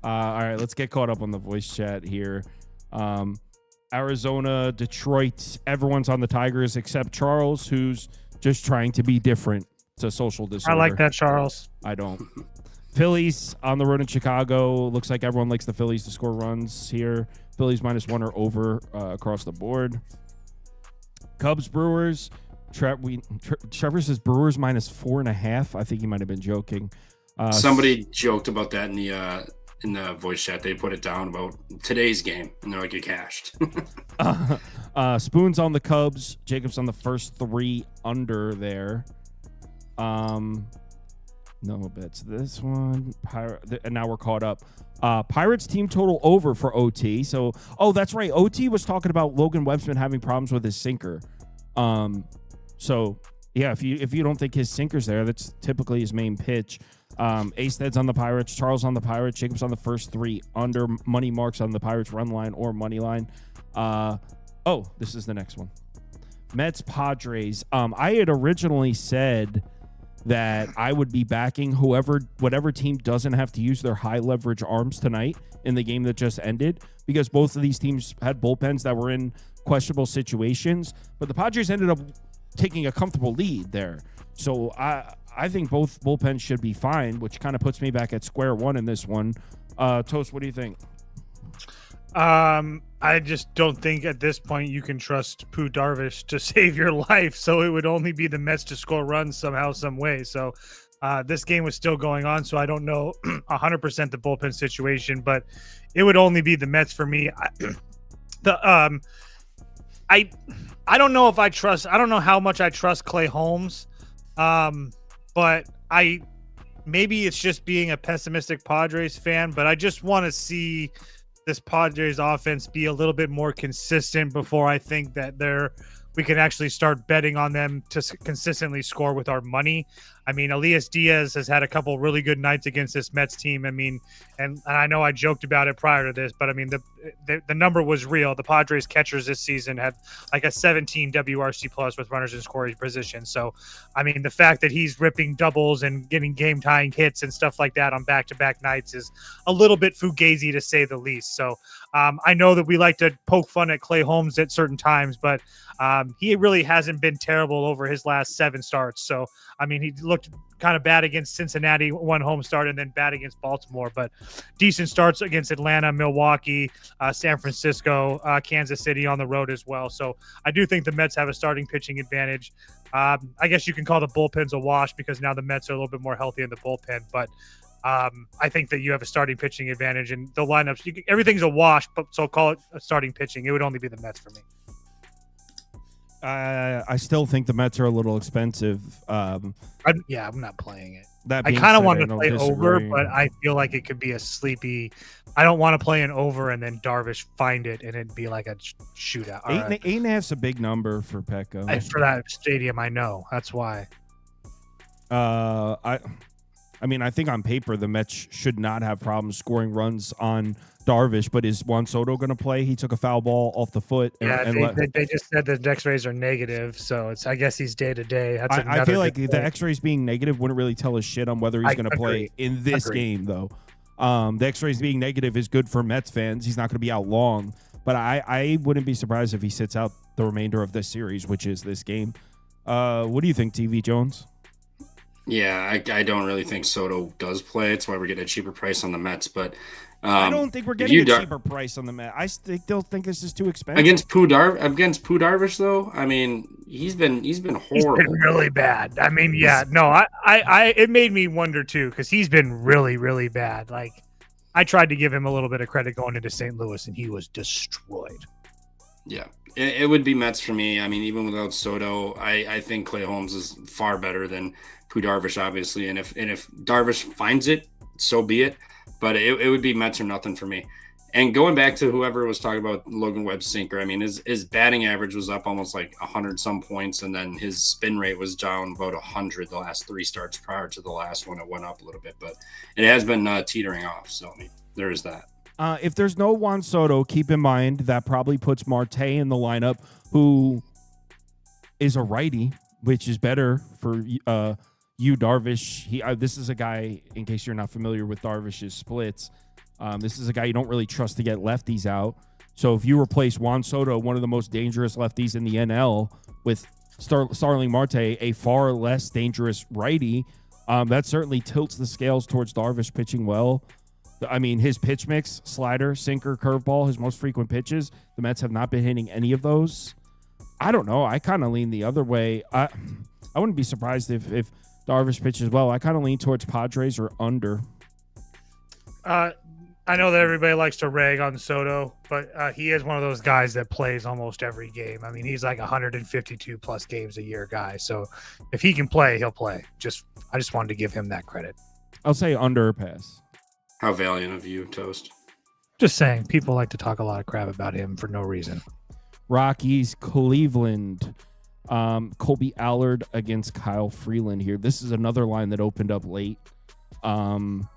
All right, let's get caught up on the voice chat here. Arizona, Detroit, everyone's on the Tigers except Charles, who's just trying to be different. It's a social disorder. I like that, Charles. I don't. Phillies on the road in Chicago. Looks like everyone likes the Phillies to score runs here. Phillies -1 or over across the board. Cubs, Brewers. Trevor says Brewers -4.5. I think he might have been joking. Somebody joked about that in the voice chat. They put it down about today's game, and they're like, it cashed. Spoons on the Cubs. Jacobs on the first 3 under there. No bets this one. And now we're caught up. Pirates team total over for OT. So, that's right. OT was talking about Logan Websman having problems with his sinker. So yeah, if you don't think his sinker's there, that's typically his main pitch. Asted's on the Pirates, Charles on the Pirates, Jacobs on the first 3 under, money marks on the Pirates run line or money line. This is the next one. Mets Padres. I had originally said that I would be backing whatever team doesn't have to use their high leverage arms tonight in the game that just ended, because both of these teams had bullpens that were in questionable situations, but the Padres ended up taking a comfortable lead there. So I think both bullpens should be fine, which kind of puts me back at square one in this one. Toast, what do you think? I just don't think at this point you can trust Pooh Darvish to save your life. So it would only be the Mets to score runs somehow, some way. So this game was still going on. So I don't know 100% the bullpen situation, but it would only be the Mets for me. I don't know if I don't know how much I trust Clay Holmes. But maybe it's just being a pessimistic Padres fan, but I just want to see this Padres offense be a little bit more consistent before I think that we can actually start betting on them to consistently score with our money. I mean, Elias Diaz has had a couple really good nights against this Mets team. I mean, and I know I joked about it prior to this, but I mean, the number was real. The Padres catchers this season had like a 17 WRC plus with runners in scoring position. So, I mean, the fact that he's ripping doubles and getting game tying hits and stuff like that on back-to-back nights is a little bit fugazi to say the least. So I know that we like to poke fun at Clay Holmes at certain times, but he really hasn't been terrible over his last 7 starts. So, I mean, he looked kind of bad against Cincinnati, 1 home start, and then bad against Baltimore, but decent starts against Atlanta, Milwaukee, San Francisco, Kansas City on the road as well. So I do think the Mets have a starting pitching advantage. I guess you can call the bullpens a wash because now the Mets are a little bit more healthy in the bullpen, but I think that you have a starting pitching advantage, and the lineups, everything's a wash, but so call it a starting pitching. It would only be the Mets for me. I still think the Mets are a little expensive. I'm not playing it. That I being kind of said, want I to don't play over, disagree. but I feel like it could be a sleepy. I don't want to play an over and then Darvish find it and it'd be like a shootout. All right. 8.5's a big number for Petco. For that stadium, I know. That's why. I mean, I think on paper the Mets should not have problems scoring runs on Darvish, but is Juan Soto going to play? He took a foul ball off the foot. They just said the X-rays are negative, so I guess he's day to day. I feel like the X-rays being negative wouldn't really tell us shit on whether he's going to play in this game, though. The X-rays being negative is good for Mets fans. He's not going to be out long, but I wouldn't be surprised if he sits out the remainder of this series, which is this game. What do you think, TV Jones? Yeah, I don't really think Soto does play. It's why we're getting a cheaper price on the Mets. But I don't think we're getting a cheaper price on the Mets. I still think this is too expensive. Against Pooh Darvish, though, I mean, he's been horrible. He's been really bad. I mean, it made me wonder too because he's been really, really bad. Like, I tried to give him a little bit of credit going into St. Louis, and he was destroyed. Yeah, it would be Mets for me. I mean, even without Soto, I think Clay Holmes is far better than Pooh Darvish, obviously. And if Darvish finds it, so be it. But it would be Mets or nothing for me. And going back to whoever was talking about Logan Webb's sinker, I mean, his batting average was up almost like 100 some points, and then his spin rate was down about 100 the last 3 starts prior to the last one. It went up a little bit, but it has been teetering off. So I mean, there is that. If there's no Juan Soto, keep in mind that probably puts Marte in the lineup, who is a righty, which is better for you, Darvish. This is a guy, in case you're not familiar with Darvish's splits, this is a guy you don't really trust to get lefties out. So if you replace Juan Soto, one of the most dangerous lefties in the NL, with Starling Marte, a far less dangerous righty, that certainly tilts the scales towards Darvish pitching well. I mean, his pitch mix, slider, sinker, curveball, his most frequent pitches, the Mets have not been hitting any of those. I don't know. I kind of lean the other way. I wouldn't be surprised if Darvish pitches well. I kind of lean towards Padres or under. I know that everybody likes to rag on Soto, but he is one of those guys that plays almost every game. I mean, he's like 152 plus games a year guy. So if he can play, he'll play. I just wanted to give him that credit. I'll say under or pass. How valiant of you, Toast. Just saying, people like to talk a lot of crap about him for no reason. Rockies, Cleveland. Colby Allard against Kyle Freeland here. This is another line that opened up late. And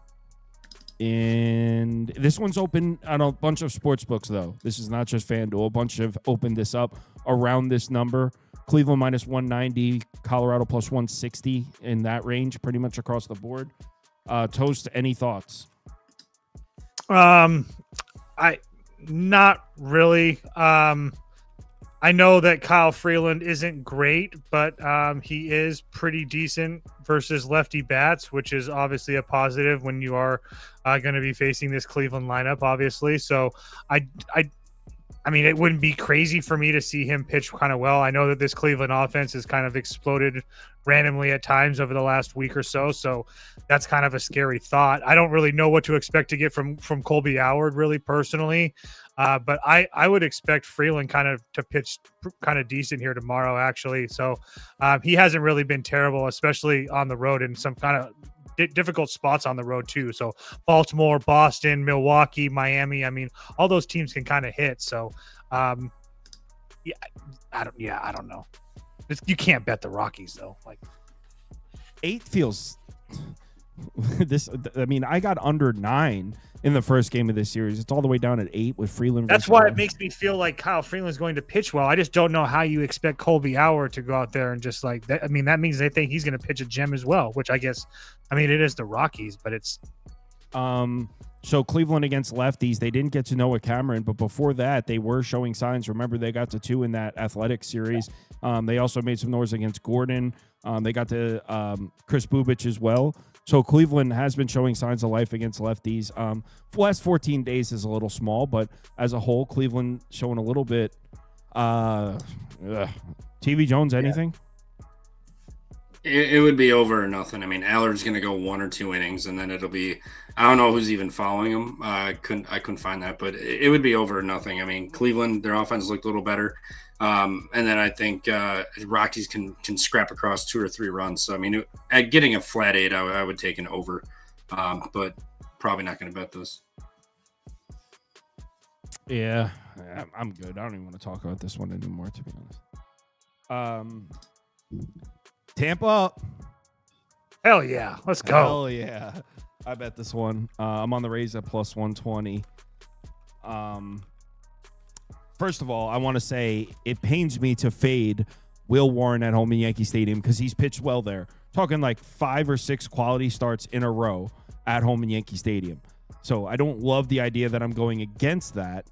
this one's open on a bunch of sports books, though. This is not just FanDuel. A bunch have opened this up around this number. Cleveland minus 190, Colorado plus 160 in that range, pretty much across the board. Toast, any thoughts? Not really. I know that Kyle Freeland isn't great, but he is pretty decent versus lefty bats, which is obviously a positive when you are going to be facing this Cleveland lineup, obviously. So I mean, it wouldn't be crazy for me to see him pitch kind of well. I know that this Cleveland offense has kind of exploded randomly at times over the last week or so. So that's kind of a scary thought. I don't really know what to expect to get from Colby Allard, really, personally. But I would expect Freeland kind of to pitch kind of decent here tomorrow, actually. So he hasn't really been terrible, especially on the road in some kind of difficult spots on the road too. So Baltimore, Boston, Milwaukee, Miami. I mean, all those teams can kind of hit. So I don't know. You can't bet the Rockies though. Like 8 feels this. I mean, I got under 9 in the first game of this series. It's all the way down at 8 with Freeland. That's why it makes me feel like Kyle Freeland's going to pitch well. I just don't know how you expect Colby Allard to go out there and just like that. I mean, that means they think he's going to pitch a gem as well, which I guess, I mean, it is the Rockies, but it's. So Cleveland against lefties, they didn't get to Noah Cameron, but before that, they were showing signs. Remember, they got to 2 in that athletic series. They also made some noise against Gordon. They got to Chris Bubich as well. So Cleveland has been showing signs of life against lefties. The last 14 days is a little small, but as a whole, Cleveland showing a little bit. TV Jones, anything? It would be over or nothing. I mean, Allard's going to go 1 or 2 innings, and then it'll be. I don't know who's even following him. I couldn't find that, but it would be over or nothing. I mean, Cleveland, their offense looked a little better And then I think Rockies can scrap across 2 or 3 runs. So, I mean, at getting a flat 8, I would take an over, but probably not going to bet this. Yeah, I'm good. I don't even want to talk about this one anymore, to be honest. Tampa. Hell yeah. Let's go. Hell yeah. I bet this one. I'm on the Rays at plus 120. First of all, I want to say it pains me to fade Will Warren at home in Yankee Stadium because he's pitched well there. Talking like 5 or 6 quality starts in a row at home in Yankee Stadium. So I don't love the idea that I'm going against that.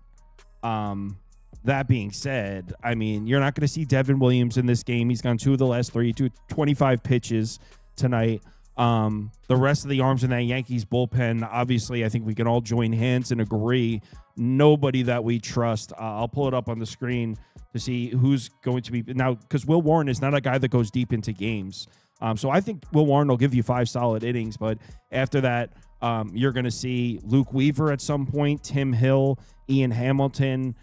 That being said, I mean, you're not going to see Devin Williams in this game. He's gone 2 of the last 3, 25 pitches tonight. The rest of the arms in that Yankees bullpen, obviously, I think we can all join hands and agree. Nobody that we trust. I'll pull it up on the screen to see who's going to be now, because Will Warren is not a guy that goes deep into games. So I think Will Warren will give you 5 solid innings, but after that, you're going to see Luke Weaver at some point, Tim Hill, Ian Hamilton.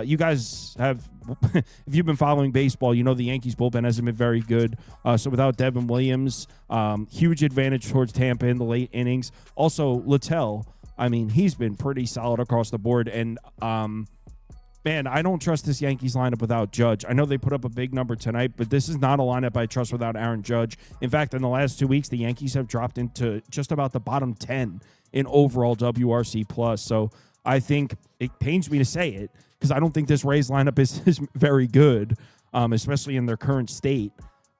You guys have, if you've been following baseball, you know the Yankees bullpen hasn't been very good. So without Devin Williams, huge advantage towards Tampa in the late innings. Also, Littell, I mean, he's been pretty solid across the board. And, man, I don't trust this Yankees lineup without Judge. I know they put up a big number tonight, but this is not a lineup I trust without Aaron Judge. In fact, in the last 2 weeks, the Yankees have dropped into just about the bottom 10 in overall WRC+. So I think it pains me to say it, because I don't think this Rays lineup is very good, especially in their current state.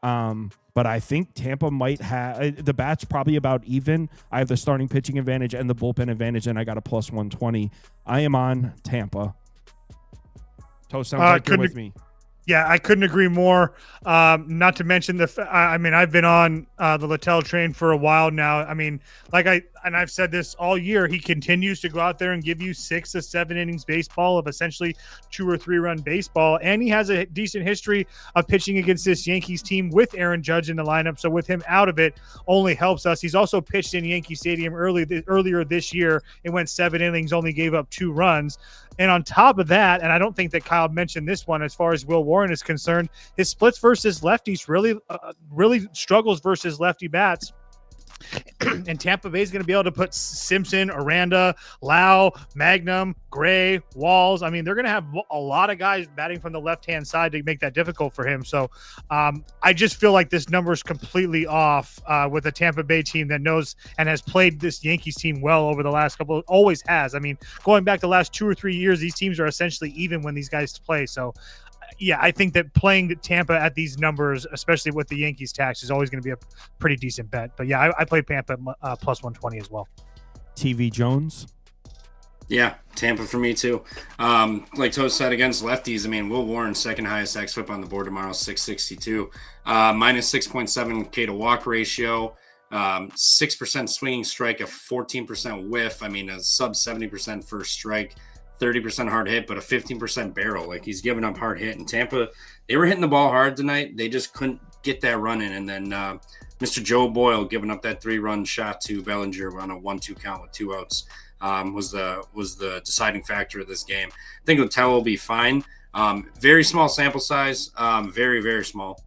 But I think Tampa might have the bats probably about even. I have the starting pitching advantage and the bullpen advantage, and I got a plus 120. I am on Tampa. Toast, sounds like you're with me. Yeah, I couldn't agree more. Not to mention I mean, I've been on the Littell train for a while now. I mean, I've said this all year. He continues to go out there and give you 6 to 7 innings baseball of essentially 2 or 3 run baseball, and he has a decent history of pitching against this Yankees team with Aaron Judge in the lineup. So with him out of it, only helps us. He's also pitched in Yankee Stadium earlier this year. It went 7 innings, only gave up 2 runs. And on top of that, and I don't think that Kyle mentioned this one as far as Will Warren is concerned, his splits versus lefties really struggles versus lefty bats. And Tampa Bay is going to be able to put Simpson, Aranda, Lau, Magnum, Gray, Walls. I mean, they're going to have a lot of guys batting from the left-hand side to make that difficult for him. So I just feel like this number is completely off with a Tampa Bay team that knows and has played this Yankees team well over the last couple. Always has. I mean, going back the last 2 or 3 years, these teams are essentially even when these guys play. So yeah, I think that playing Tampa at these numbers, especially with the Yankees tax, is always going to be a pretty decent bet. But yeah, I played Tampa plus 120 as well. TV Jones. Yeah, Tampa for me too. Like Toast said, against lefties, I mean, Will Warren, second highest xFIP on the board tomorrow, 662. Minus 6.7 K to walk ratio, 6% swinging strike, a 14% whiff. I mean, a sub 70% first strike. 30% hard hit, but a 15% barrel. Like, he's giving up hard hit. And Tampa, they were hitting the ball hard tonight. They just couldn't get that run in. And then Mr. Joe Boyle giving up that 3-run shot to Bellinger on a 1-2 count with 2 outs was the deciding factor of this game. I think Littell will be fine. Very small sample size, very, very small.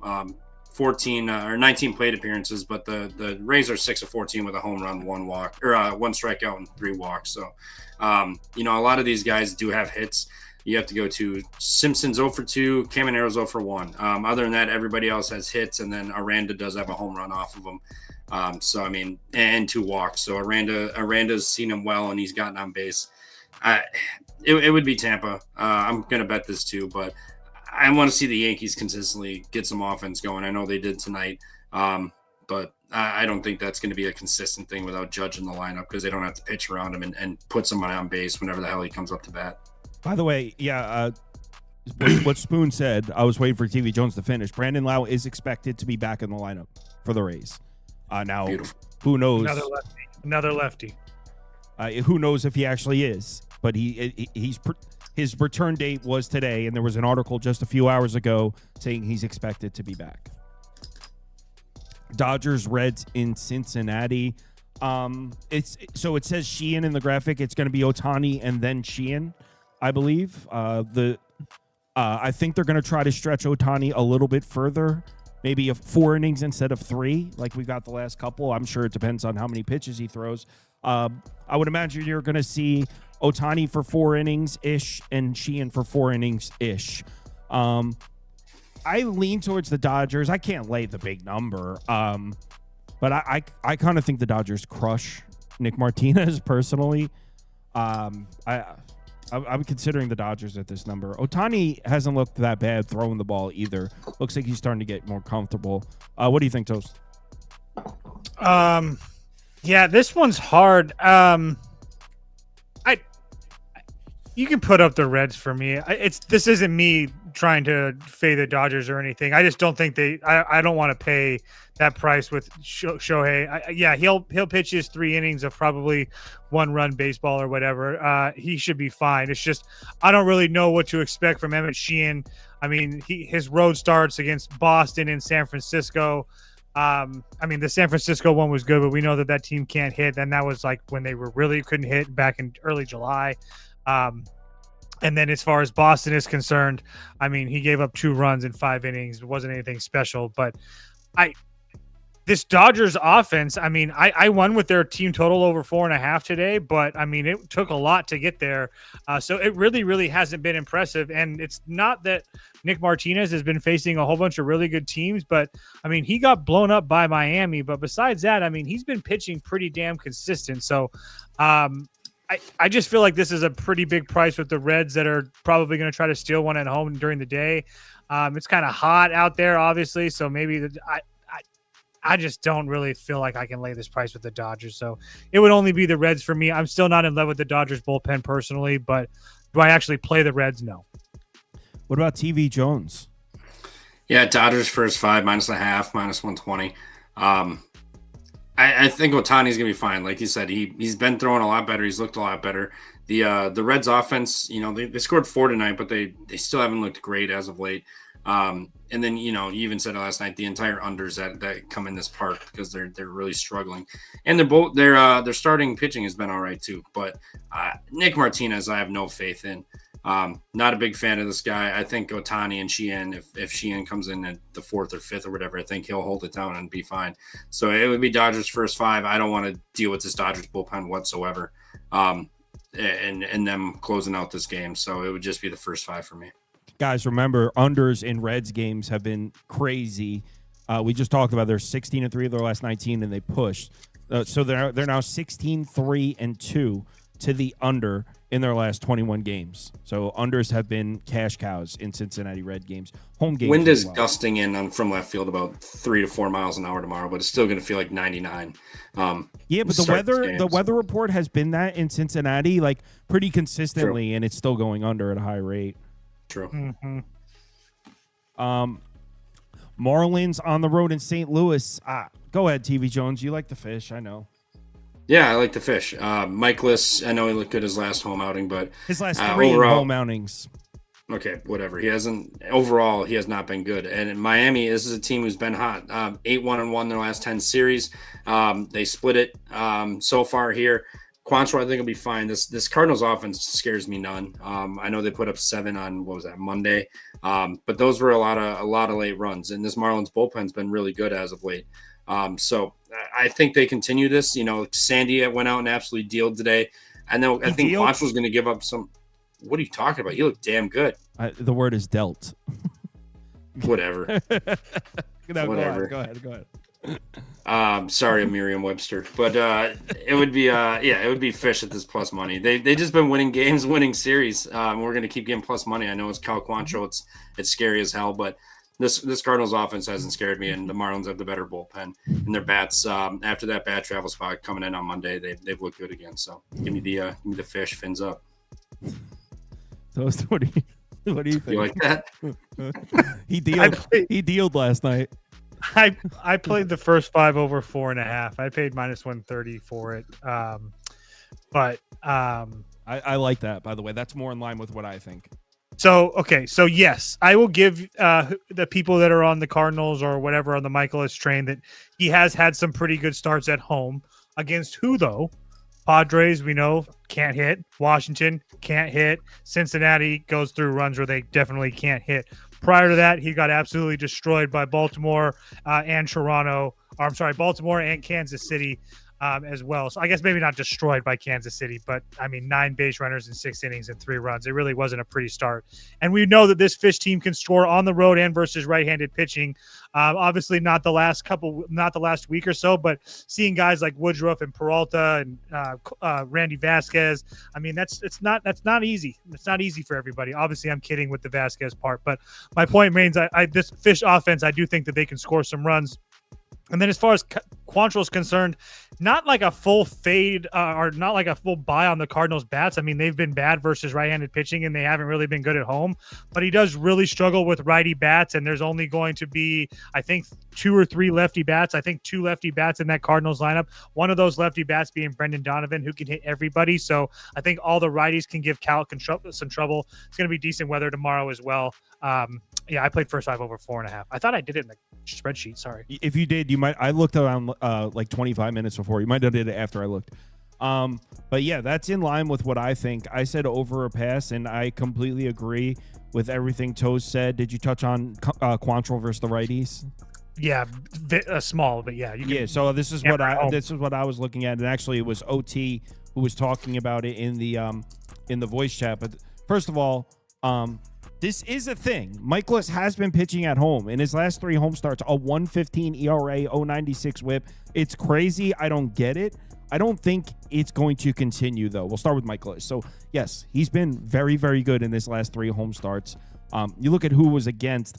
14 or 19 plate appearances, but the Rays are 6 of 14 with a home run, 1 walk, or 1 strikeout and 3 walks. So, a lot of these guys do have hits. You have to go to Simpson's 0 for 2, Camaro's 0 for 1. Other than that, everybody else has hits, and then Aranda does have a home run off of them. So, I mean, and 2 walks. So Aranda's seen him well, and he's gotten on base. It would be Tampa. I'm going to bet this too, but I want to see the Yankees consistently get some offense going. I know they did tonight, but I don't think that's going to be a consistent thing without Judge in the lineup, because they don't have to pitch around him and put somebody on base whenever the hell he comes up to bat. By the way, yeah, what Spoon said, I was waiting for TV Jones to finish. Brandon Lau is expected to be back in the lineup for the Rays. Now, Beautiful. Who knows? Another lefty. Who knows if he actually is? But his return date was today, and there was an article just a few hours ago saying he's expected to be back. Dodgers, Reds in Cincinnati. It says Sheehan in the graphic. It's going to be Ohtani and then Sheehan, I believe. I think they're going to try to stretch Ohtani a little bit further, maybe 4 innings instead of 3, like we got the last couple. I'm sure it depends on how many pitches he throws. I would imagine you're going to see Ohtani for 4 innings-ish and Sheehan for 4 innings-ish. I lean towards the Dodgers. I can't lay the big number, but I kind of think the Dodgers crush Nick Martinez personally. I'm considering the Dodgers at this number. Ohtani hasn't looked that bad throwing the ball either. Looks like he's starting to get more comfortable. What do you think, Toast? Yeah, this one's hard. You can put up the Reds for me. This isn't me trying to fade the Dodgers or anything. I just don't think I don't want to pay that price with Shohei. He'll pitch his 3 innings of probably 1-run baseball or whatever. He should be fine. It's just I don't really know what to expect from Emmett Sheehan. I mean, his road starts against Boston and San Francisco. The San Francisco one was good, but we know that team can't hit. And that was like when they really couldn't hit back in early July. And then as far as Boston is concerned, I mean, he gave up 2 runs in 5 innings. It wasn't anything special, but this Dodgers offense, I mean, I won with their team total over 4.5 today, but I mean, it took a lot to get there. So it really, really hasn't been impressive. And it's not that Nick Martinez has been facing a whole bunch of really good teams, but I mean, he got blown up by Miami. But besides that, I mean, he's been pitching pretty damn consistent. So, I just feel like this is a pretty big price with the Reds that are probably going to try to steal one at home during the day. It's kind of hot out there, obviously, so maybe I just don't really feel like I can lay this price with the Dodgers. So it would only be the Reds for me. I'm still not in love with the Dodgers bullpen personally, but do I actually play the Reds? No. What about TV Jones? Yeah, Dodgers first 5, -0.5, -120. I think Ohtani's gonna be fine. Like you said, he's been throwing a lot better. He's looked a lot better. The Reds offense, they scored 4 tonight, but they still haven't looked great as of late. And then you even said it last night, the entire unders that come in this park because they're really struggling. And their starting pitching has been all right too. But Nick Martinez, I have no faith in. Not a big fan of this guy. I think Ohtani and Sheehan, if Sheehan comes in at the 4th or 5th or whatever, I think he'll hold it down and be fine. So it would be Dodgers first 5. I don't want to deal with this Dodgers bullpen whatsoever, and them closing out this game. So it would just be the first 5 for me. Guys, remember, unders in Reds games have been crazy. We just talked about they're 16-3 of their last 19, and they pushed. So they're now 16-3-2 to the under in their last 21 games. So unders have been cash cows in Cincinnati Red games. Home games. Wind is gusting in from left field about 3 to 4 miles an hour tomorrow, but it's still going to feel like 99. Yeah, but the weather report has been that in Cincinnati like pretty consistently. True. And it's still going under at a high rate. True. Mm-hmm. Marlins on the road in St. Louis. Go ahead, TV Jones. You like the fish, I know. Yeah, I like the fish. Michaelis, I know he looked good his last home outing, but his last 3 home outings. Okay, whatever. He has not been good. And in Miami, this is a team who's been hot. 8-1-1 their last 10 series. They split it so far here. Quantrill, I think, will be fine. This Cardinals offense scares me none. I know they put up 7 on Monday, but those were a lot of late runs. And this Marlins bullpen's been really good as of late. So I think they continue this. Sandy went out and absolutely dealed today. I think Quantrill's going to give up some. What are you talking about? He looked damn good. The word is dealt. Whatever. Whatever. Go ahead. Sorry, Merriam-Webster, but it would be fish at this plus money. They just been winning games, winning series. We're going to keep getting plus money. I know it's Cal Quantrill. It's scary as hell, but this Cardinals offense hasn't scared me, and the Marlins have the better bullpen. And their bats, after that bad travel spot coming in on Monday, they've looked good again. So give me the fish, fins up. So what do you think? You like that? He dealed last night. I played the first 5 over 4.5. I paid -130 for it. But I like that, by the way. That's more in line with what I think. So yes, I will give the people that are on the Cardinals or whatever on the Michaelis train that he has had some pretty good starts at home. Against who, though? Padres, we know, can't hit. Washington can't hit. Cincinnati goes through runs where they definitely can't hit. Prior to that, he got absolutely destroyed by Baltimore and Toronto. Or, I'm sorry, Baltimore and Kansas City as well. So I guess maybe not destroyed by Kansas City, but I mean, 9 base runners in 6 innings and 3 runs. It really wasn't a pretty start. And we know that this Fish team can score on the road and versus right-handed pitching. Obviously not the last week or so, but seeing guys like Woodruff and Peralta and Randy Vasquez, I mean, that's not easy. It's not easy for everybody. Obviously, I'm kidding with the Vasquez part, but my point remains, this Fish offense, I do think that they can score some runs. And then as far as Quantrill's concerned, not like a full fade or not like a full buy on the Cardinals bats. I mean, they've been bad versus right-handed pitching and they haven't really been good at home, but he does really struggle with righty bats. And there's only going to be, I think, 2 or 3 lefty bats. I think 2 lefty bats in that Cardinals lineup. One of those lefty bats being Brendan Donovan, who can hit everybody. So I think all the righties can give Cal some trouble. It's going to be decent weather tomorrow as well. Yeah, I played first 5 over 4.5. I thought I did it in the spreadsheet. Sorry. If you did, you might. I looked around like 25 minutes before. You might have did it after I looked. But yeah, that's in line with what I think. I said over or pass, and I completely agree with everything Toast said. Did you touch on Quantrill versus the righties? Yeah, small, but yeah. So this is what I was looking at, and actually it was OT who was talking about it in the voice chat. But first of all, this is a thing. Michaelis has been pitching at home. In his last 3 home starts, a 1.15 ERA, 0.96 whip. It's crazy. I don't get it. I don't think it's going to continue, though. We'll start with Michaelis. So, yes, he's been very, very good in his last 3 home starts. You look at who was against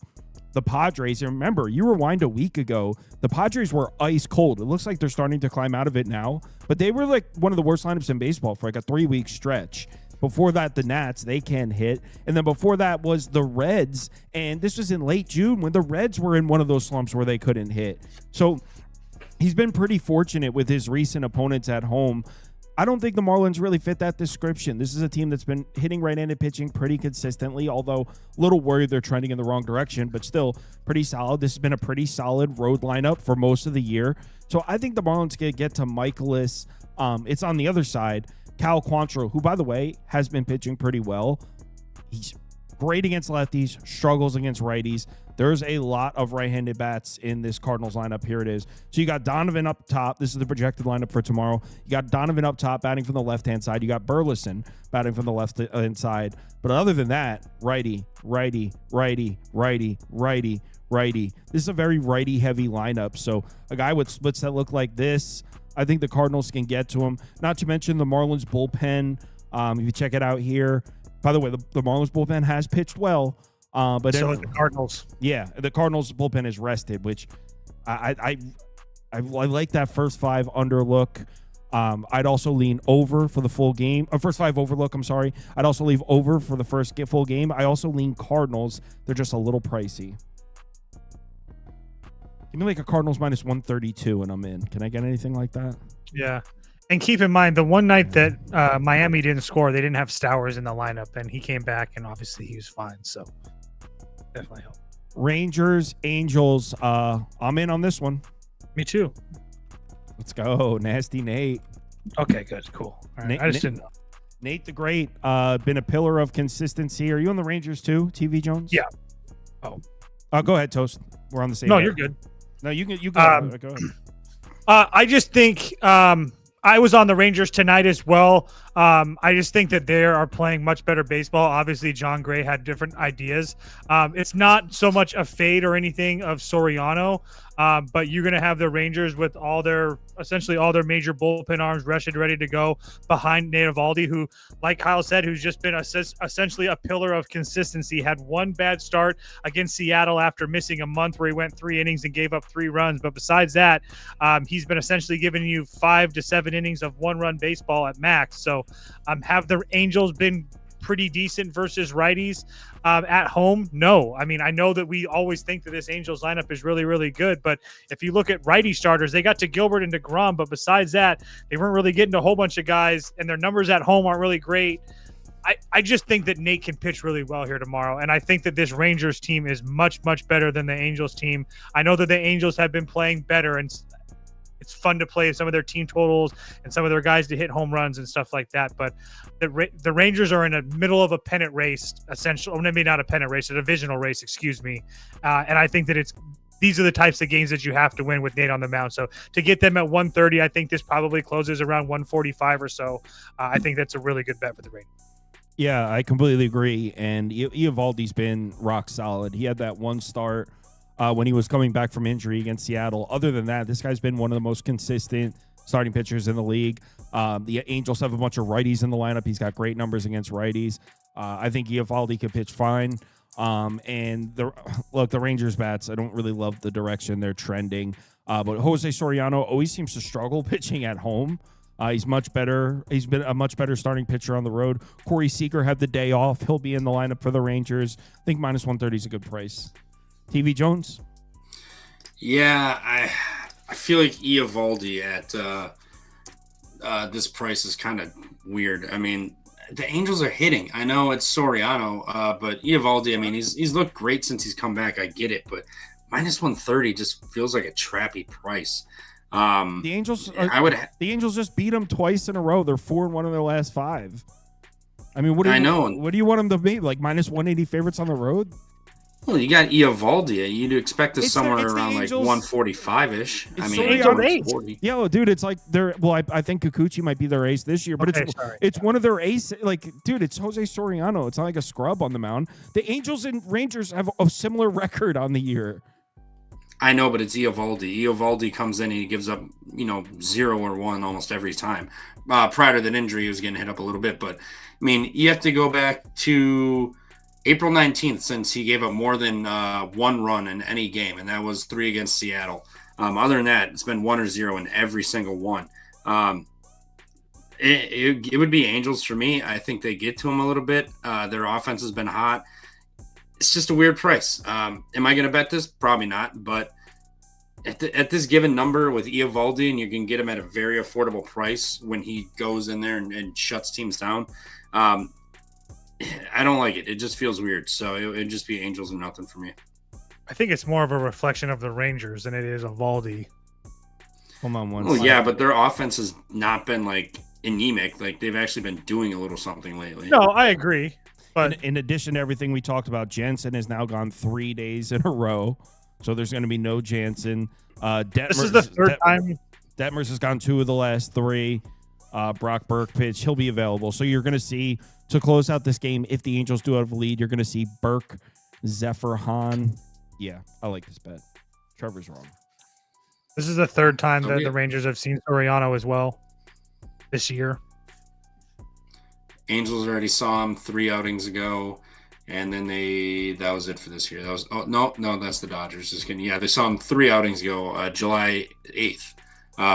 the Padres, and remember, you rewind a week ago, the Padres were ice cold. It looks like they're starting to climb out of it now, but they were like one of the worst lineups in baseball for like a 3-week stretch. Before that, the Nats, they can't hit. And then before that was the Reds. And this was in late June when the Reds were in one of those slumps where they couldn't hit. So he's been pretty fortunate with his recent opponents at home. I don't think the Marlins really fit that description. This is a team that's been hitting right-handed pitching pretty consistently, although a little worried they're trending in the wrong direction, but still pretty solid. This has been a pretty solid road lineup for most of the year. So I think the Marlins can get to Michaelis. It's on the other side. Cal Quantrill, who, by the way, has been pitching pretty well. He's great against lefties, struggles against righties. There's a lot of right-handed bats in this Cardinals lineup. Here it is. So you got Donovan up top. This is the projected lineup for tomorrow. You got Donovan up top batting from the left-hand side. You got Burleson batting from the left-hand side. But other than that, righty, righty, righty, righty, righty, righty. This is a very righty-heavy lineup. So a guy with splits that look like this, I think the Cardinals can get to him. Not to mention the Marlins bullpen. If you check it out here, by the way, the Marlins bullpen has pitched well. But so is the Cardinals. Yeah, the Cardinals bullpen is rested, which I like that first 5 under look. I'd also lean over for the full game. First 5 over look, I'm sorry. I'd also leave over for the first full game. I also lean Cardinals. They're just a little pricey. Give me like a Cardinals minus 132 and I'm in. Can I get anything like that? Yeah. And keep in mind, the one night that Miami didn't score, they didn't have Stowers in the lineup, and he came back, and obviously he was fine. So definitely help. Rangers, Angels. I'm in on this one. Me too. Let's go. Nasty Nate. Okay, good. Cool. All right. I just didn't know. Nate the Great, been a pillar of consistency. Are you on the Rangers too, TV Jones? Yeah. Go ahead, Toast. We're on the same. No, you're good. No, you go. Go ahead. I just think I was on the Rangers tonight as well. I just think that they are playing much better baseball. Obviously, John Gray had different ideas. It's not so much a fade or anything of Soriano, but you're going to have the Rangers with essentially all their major bullpen arms rested, ready to go behind Nate Eovaldi, who, like Kyle said, who's just been essentially a pillar of consistency. Had one bad start against Seattle after missing a month where he went 3 innings and gave up 3 runs. But besides that, he's been essentially giving you 5 to 7 innings of 1-run baseball at max. So have the Angels been pretty decent versus righties at home? No. I mean, I know that we always think that this Angels lineup is really, really good, but if you look at righty starters, they got to Gilbert and DeGrom, but besides that, they weren't really getting a whole bunch of guys, and their numbers at home aren't really great. I just think that Nate can pitch really well here tomorrow, and I think that this Rangers team is much, much better than the Angels team. I know that the Angels have been playing better, and it's fun to play some of their team totals and some of their guys to hit home runs and stuff like that. But the Rangers are in the middle of a pennant race, essentially, or maybe not a pennant race, a divisional race, excuse me. And I think that these are the types of games that you have to win with Nate on the mound. So to get them at 130, I think this probably closes around 145 or so. I think that's a really good bet for the Rangers. Yeah, I completely agree. And Eovaldi's been rock solid. He had that one start when he was coming back from injury against Seattle. Other than that, this guy's been one of the most consistent starting pitchers in the league. The Angels have a bunch of righties in the lineup. He's got great numbers against righties. I think Eovaldi could pitch fine. And the Rangers bats, I don't really love the direction they're trending. But Jose Soriano always seems to struggle pitching at home. He's much better. He's been a much better starting pitcher on the road. Corey Seager had the day off. He'll be in the lineup for the Rangers. I think minus 130 is a good price. TV Jones? Yeah, I feel like Eovaldi at this price is kind of weird. I mean, the Angels are hitting. I know it's Soriano, but Eovaldi, I mean, he's looked great since he's come back. I get it, but minus 130 just feels like a trappy price. The Angels the Angels just beat them twice in a row. They're 4-1 in their last 5. I mean, what do you want them to be? Like minus 180 favorites on the road? Well, you got Eovaldi. You'd expect this somewhere around like 145-ish. I mean, 140. Yeah, well, dude, it's like I think Kikuchi might be their ace this year, but it's one of their ace. Like, dude, it's Jose Soriano. It's not like a scrub on the mound. The Angels and Rangers have a similar record on the year. I know, but it's Eovaldi. Eovaldi comes in and he gives up, 0 or 1 almost every time. Prior to that injury, he was getting hit up a little bit. But, I mean, you have to go back to April 19th since he gave up more than 1 run in any game, and that was 3 against Seattle. Other than that, it's been 1 or 0 in every single one. It would be Angels for me. I think they get to him a little bit. Their offense has been hot. It's just a weird price. Am I going to bet this? Probably not. But at this given number with Eovaldi, and you can get him at a very affordable price when he goes in there and shuts teams down, I don't like it. It just feels weird. So it'd just be Angels and nothing for me. I think it's more of a reflection of the Rangers than it is of Valdi. Hold on one. Well, yeah, but their offense has not been like anemic. Like they've actually been doing a little something lately. No, I agree. But in addition to everything we talked about, Jansen has now gone 3 days in a row. So there's going to be no Jansen. This is the third time. Detmers has gone 2 of the last 3. Brock Burke pitch. He'll be available. So you're going to see, to close out this game, if the Angels do have a lead, you're going to see Burke, Zephyr, Hahn. Yeah, I like this bet. Trevor's wrong. This is the third time that the Rangers have seen Soriano as well this year. Angels already saw him 3 outings ago, and then that was it for this year. That was no, that's the Dodgers. Just kidding. Yeah, they saw him 3 outings ago, July 8th.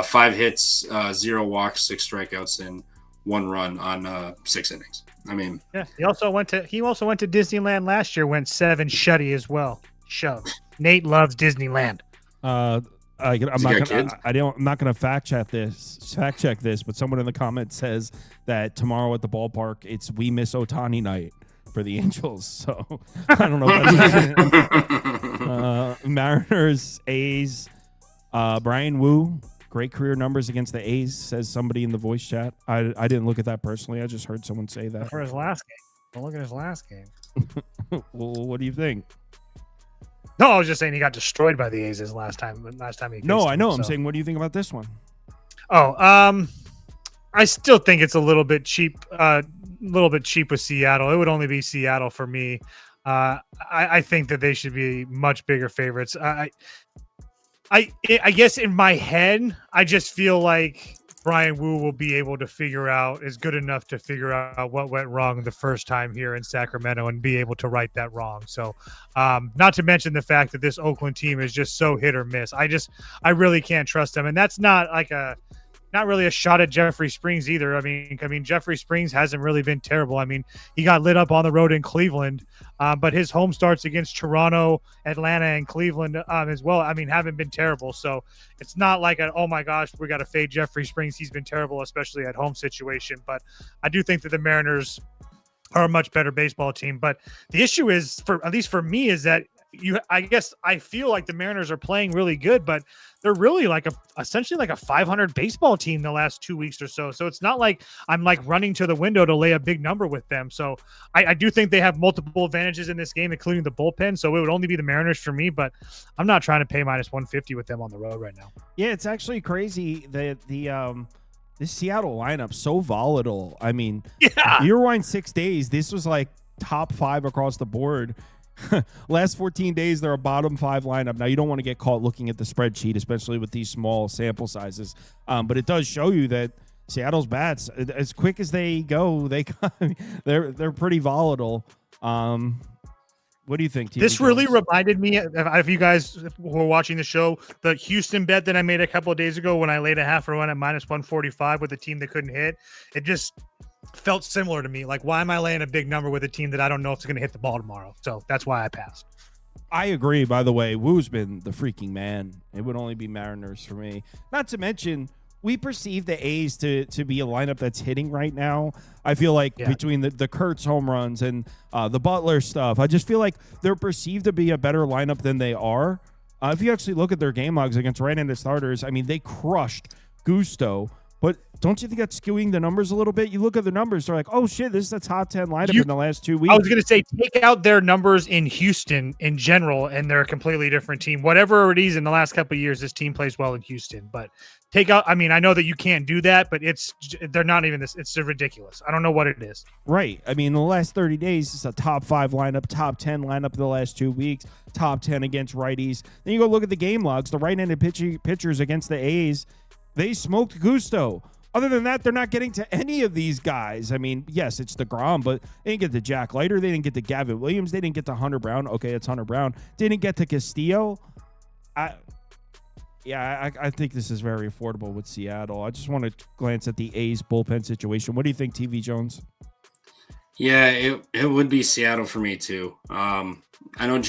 5 hits, 0 walks, 6 strikeouts, and 1 run on 6 innings. I mean, yeah. He also went to Disneyland last year. Went 7 shutty as well. Shove. Nate loves Disneyland. I'm not going to fact check this, but someone in the comments says that tomorrow at the ballpark it's We Miss Ohtani night for the Angels. So I don't know. Mariners, A's, Brian Wu, great career numbers against the A's, says somebody in the voice chat. I didn't look at that personally. I just heard someone say that. For his last game. Don't look at his last game. Well, what do you think? No, I was just saying he got destroyed by the A's his last time. No, I know. I'm saying, what do you think about this one? Oh, I still think it's a little bit cheap. With Seattle. It would only be Seattle for me. I think that they should be much bigger favorites. I guess in my head, I just feel like Brian Wu will be able to is good enough to figure out what went wrong the first time here in Sacramento and be able to right that wrong. So, not to mention the fact that this Oakland team is just so hit or miss. I really can't trust them. And that's not really a shot at Jeffrey Springs either. I mean, Jeffrey Springs hasn't really been terrible. I mean, he got lit up on the road in Cleveland, but his home starts against Toronto, Atlanta, and Cleveland as well, haven't been terrible. So it's not like oh my gosh, we got to fade Jeffrey Springs. He's been terrible, especially at home situation. But I do think that the Mariners are a much better baseball team. But the issue is, at least for me, is that I guess I feel like the Mariners are playing really good, but they're really essentially like a 500 baseball team the last 2 weeks or so. So it's not like I'm like running to the window to lay a big number with them. So I do think they have multiple advantages in this game, including the bullpen. So it would only be the Mariners for me, but I'm not trying to pay minus 150 with them on the road right now. Yeah, it's actually crazy that this Seattle lineup so volatile. I mean, you rewind 6 days, this was like top 5 across the board. Last 14 days, they're a bottom 5 lineup. Now, you don't want to get caught looking at the spreadsheet, especially with these small sample sizes. But it does show you that Seattle's bats, as quick as they go, they're pretty volatile. What do you think, TV This really Jones? reminded me, if you guys were watching the show, the Houston bet that I made a couple of days ago when I laid a half a run at minus 145 with a team that couldn't hit. It just felt similar to me. Like, why am I laying a big number with a team that I don't know if it's going to hit the ball tomorrow? So that's why I passed. I agree, by the way. Woo's been the freaking man. It would only be Mariners for me. Not to mention, we perceive the A's to be a lineup that's hitting right now. I feel like between the Kurtz home runs and the Butler stuff, I just feel like they're perceived to be a better lineup than they are. If you actually look at their game logs against right-handed starters, I mean, they crushed Gusto. But don't you think that's skewing the numbers a little bit? You look at the numbers, they're like, oh, shit, this is a top 10 lineup in the last 2 weeks. I was going to say, take out their numbers in Houston in general, and they're a completely different team. Whatever it is in the last couple of years, this team plays well in Houston. But take out, I mean, I know that you can't do that, but they're not even this. It's ridiculous. I don't know what it is. Right. I mean, in the last 30 days, it's a top 5 lineup, top 10 lineup the last 2 weeks, top 10 against righties. Then you go look at the game logs, the right-handed pitchers against the A's, they smoked Gusto. Other than that, they're not getting to any of these guys. I mean, yes, it's DeGrom, but they didn't get to Jack Leiter. They didn't get to Gavin Williams. They didn't get to Hunter Brown. Okay, it's Hunter Brown. Didn't get to Castillo. I think this is very affordable with Seattle. I just want to glance at the A's bullpen situation. What do you think, TV Jones? Yeah, it would be Seattle for me too. I know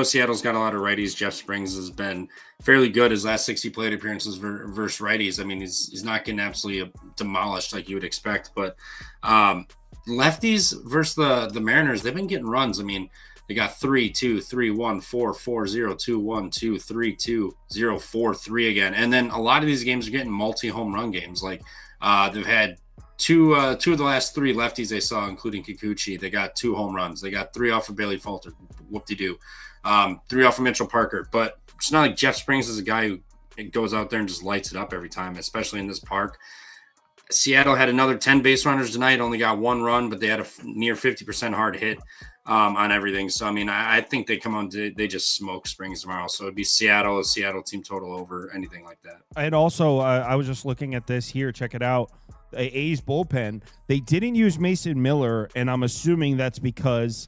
Seattle's got a lot of righties. Jeff Springs has been fairly good his last 60 plate appearances versus righties. I mean, he's not getting absolutely demolished like you would expect, but lefties versus the Mariners, they've been getting runs. I mean, they got 3-2, 3-1, 4-4, 0-2, 1-2, 3-2, 0-4, 3 again. And then a lot of these games are getting multi-home run games. Like they've had two of the last 3 lefties they saw, including Kikuchi. They got 2 home runs. They got 3 off of Bailey Falter. Whoop-de-doo. 3 off of Mitchell Parker. But it's not like Jeff Springs is a guy who goes out there and just lights it up every time, especially in this park. Seattle had another 10 base runners tonight, only got 1 run, but they had a near 50% hard hit on everything. So, I mean, I think they come on, they just smoke Springs tomorrow. So it'd be a Seattle team total over anything like that. And also, I was just looking at this here. Check it out. The A's bullpen, they didn't use Mason Miller, and I'm assuming that's because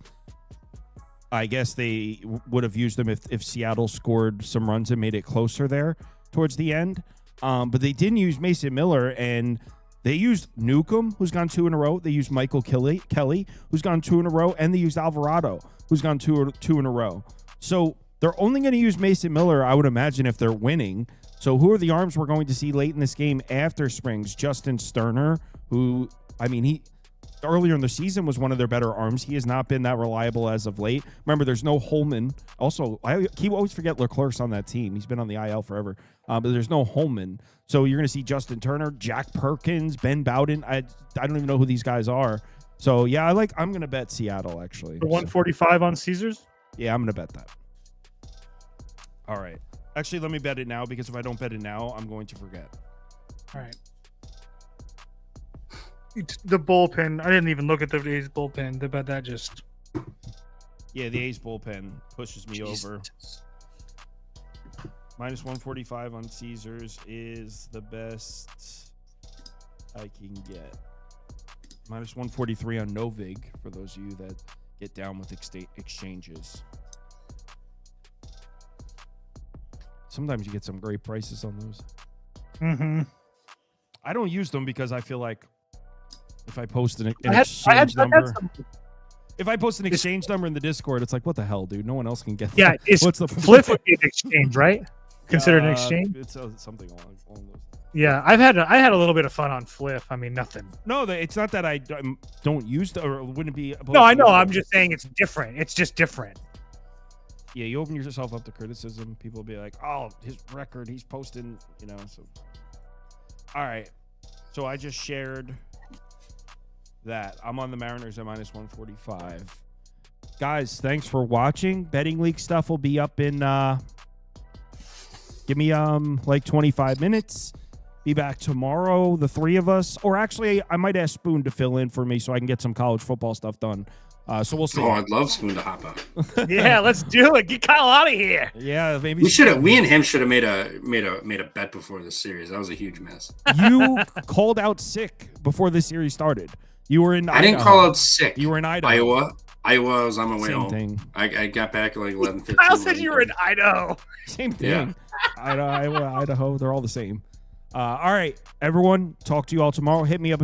I guess they would have used them if Seattle scored some runs and made it closer there towards the end. But they didn't use Mason Miller, and they used Newcomb, who's gone 2 in a row. They used Michael Kelly, who's gone 2 in a row, and they used Alvarado, who's gone two in a row. So they're only going to use Mason Miller, I would imagine, if they're winning. So who are the arms we're going to see late in this game after Springs? Justin Sterner, who, I mean, he earlier in the season was one of their better arms. He has not been that reliable as of late. Remember, there's no Holman. Also, I always forget Leclerc's on that team. He's been on the IL forever. But there's no Holman. So you're going to see Justin Turner, Jack Perkins, Ben Bowden. I don't even know who these guys are. So, yeah, I'm going to bet Seattle, actually. The 145 on Caesars? Yeah, I'm going to bet that. All right. Actually, let me bet it now, because if I don't bet it now, I'm going to forget. All right. The bullpen. I didn't even look at the A's bullpen, but that just... Yeah, the A's bullpen pushes me over. Minus 145 on Caesars is the best I can get. Minus 143 on Novig, for those of you that get down with exchanges. Sometimes you get some great prices on those. Mm-hmm. I don't use them because I feel like if I post an exchange number... If I post an exchange number in the Discord, it's like, what the hell, dude? No one else can get that. Yeah, what's the flip would be an exchange, right? Considered an exchange? It's something along those. Yeah, I had a little bit of fun on Flip. I mean, nothing. No, it's not that I don't use the, or wouldn't be. No, I know. I'm just saying it's different. It's just different. Yeah, you open yourself up to criticism. People will be like, "Oh, his record, he's posting," So, all right. So I just shared that I'm on the Mariners at -145. Guys, thanks for watching. Betting League stuff will be up in give me like 25 minutes. Be back tomorrow, the three of us. Or actually, I might ask Spoon to fill in for me so I can get some college football stuff done. So we'll see. Oh, I'd love Spoon to hop out. Yeah, let's do it. Get Kyle out of here. Yeah, maybe We and him should have made a bet before this series. That was a huge mess. You called out sick before the series started. You were in Idaho. I didn't call out sick. You were in Idaho. Iowa was on my way Same home. thing. I got back at like 11:15. Kyle said you were in Idaho. Same thing. Yeah. Iowa, Idaho, they're all the same. All right, everyone. Talk to you all tomorrow. Hit me up.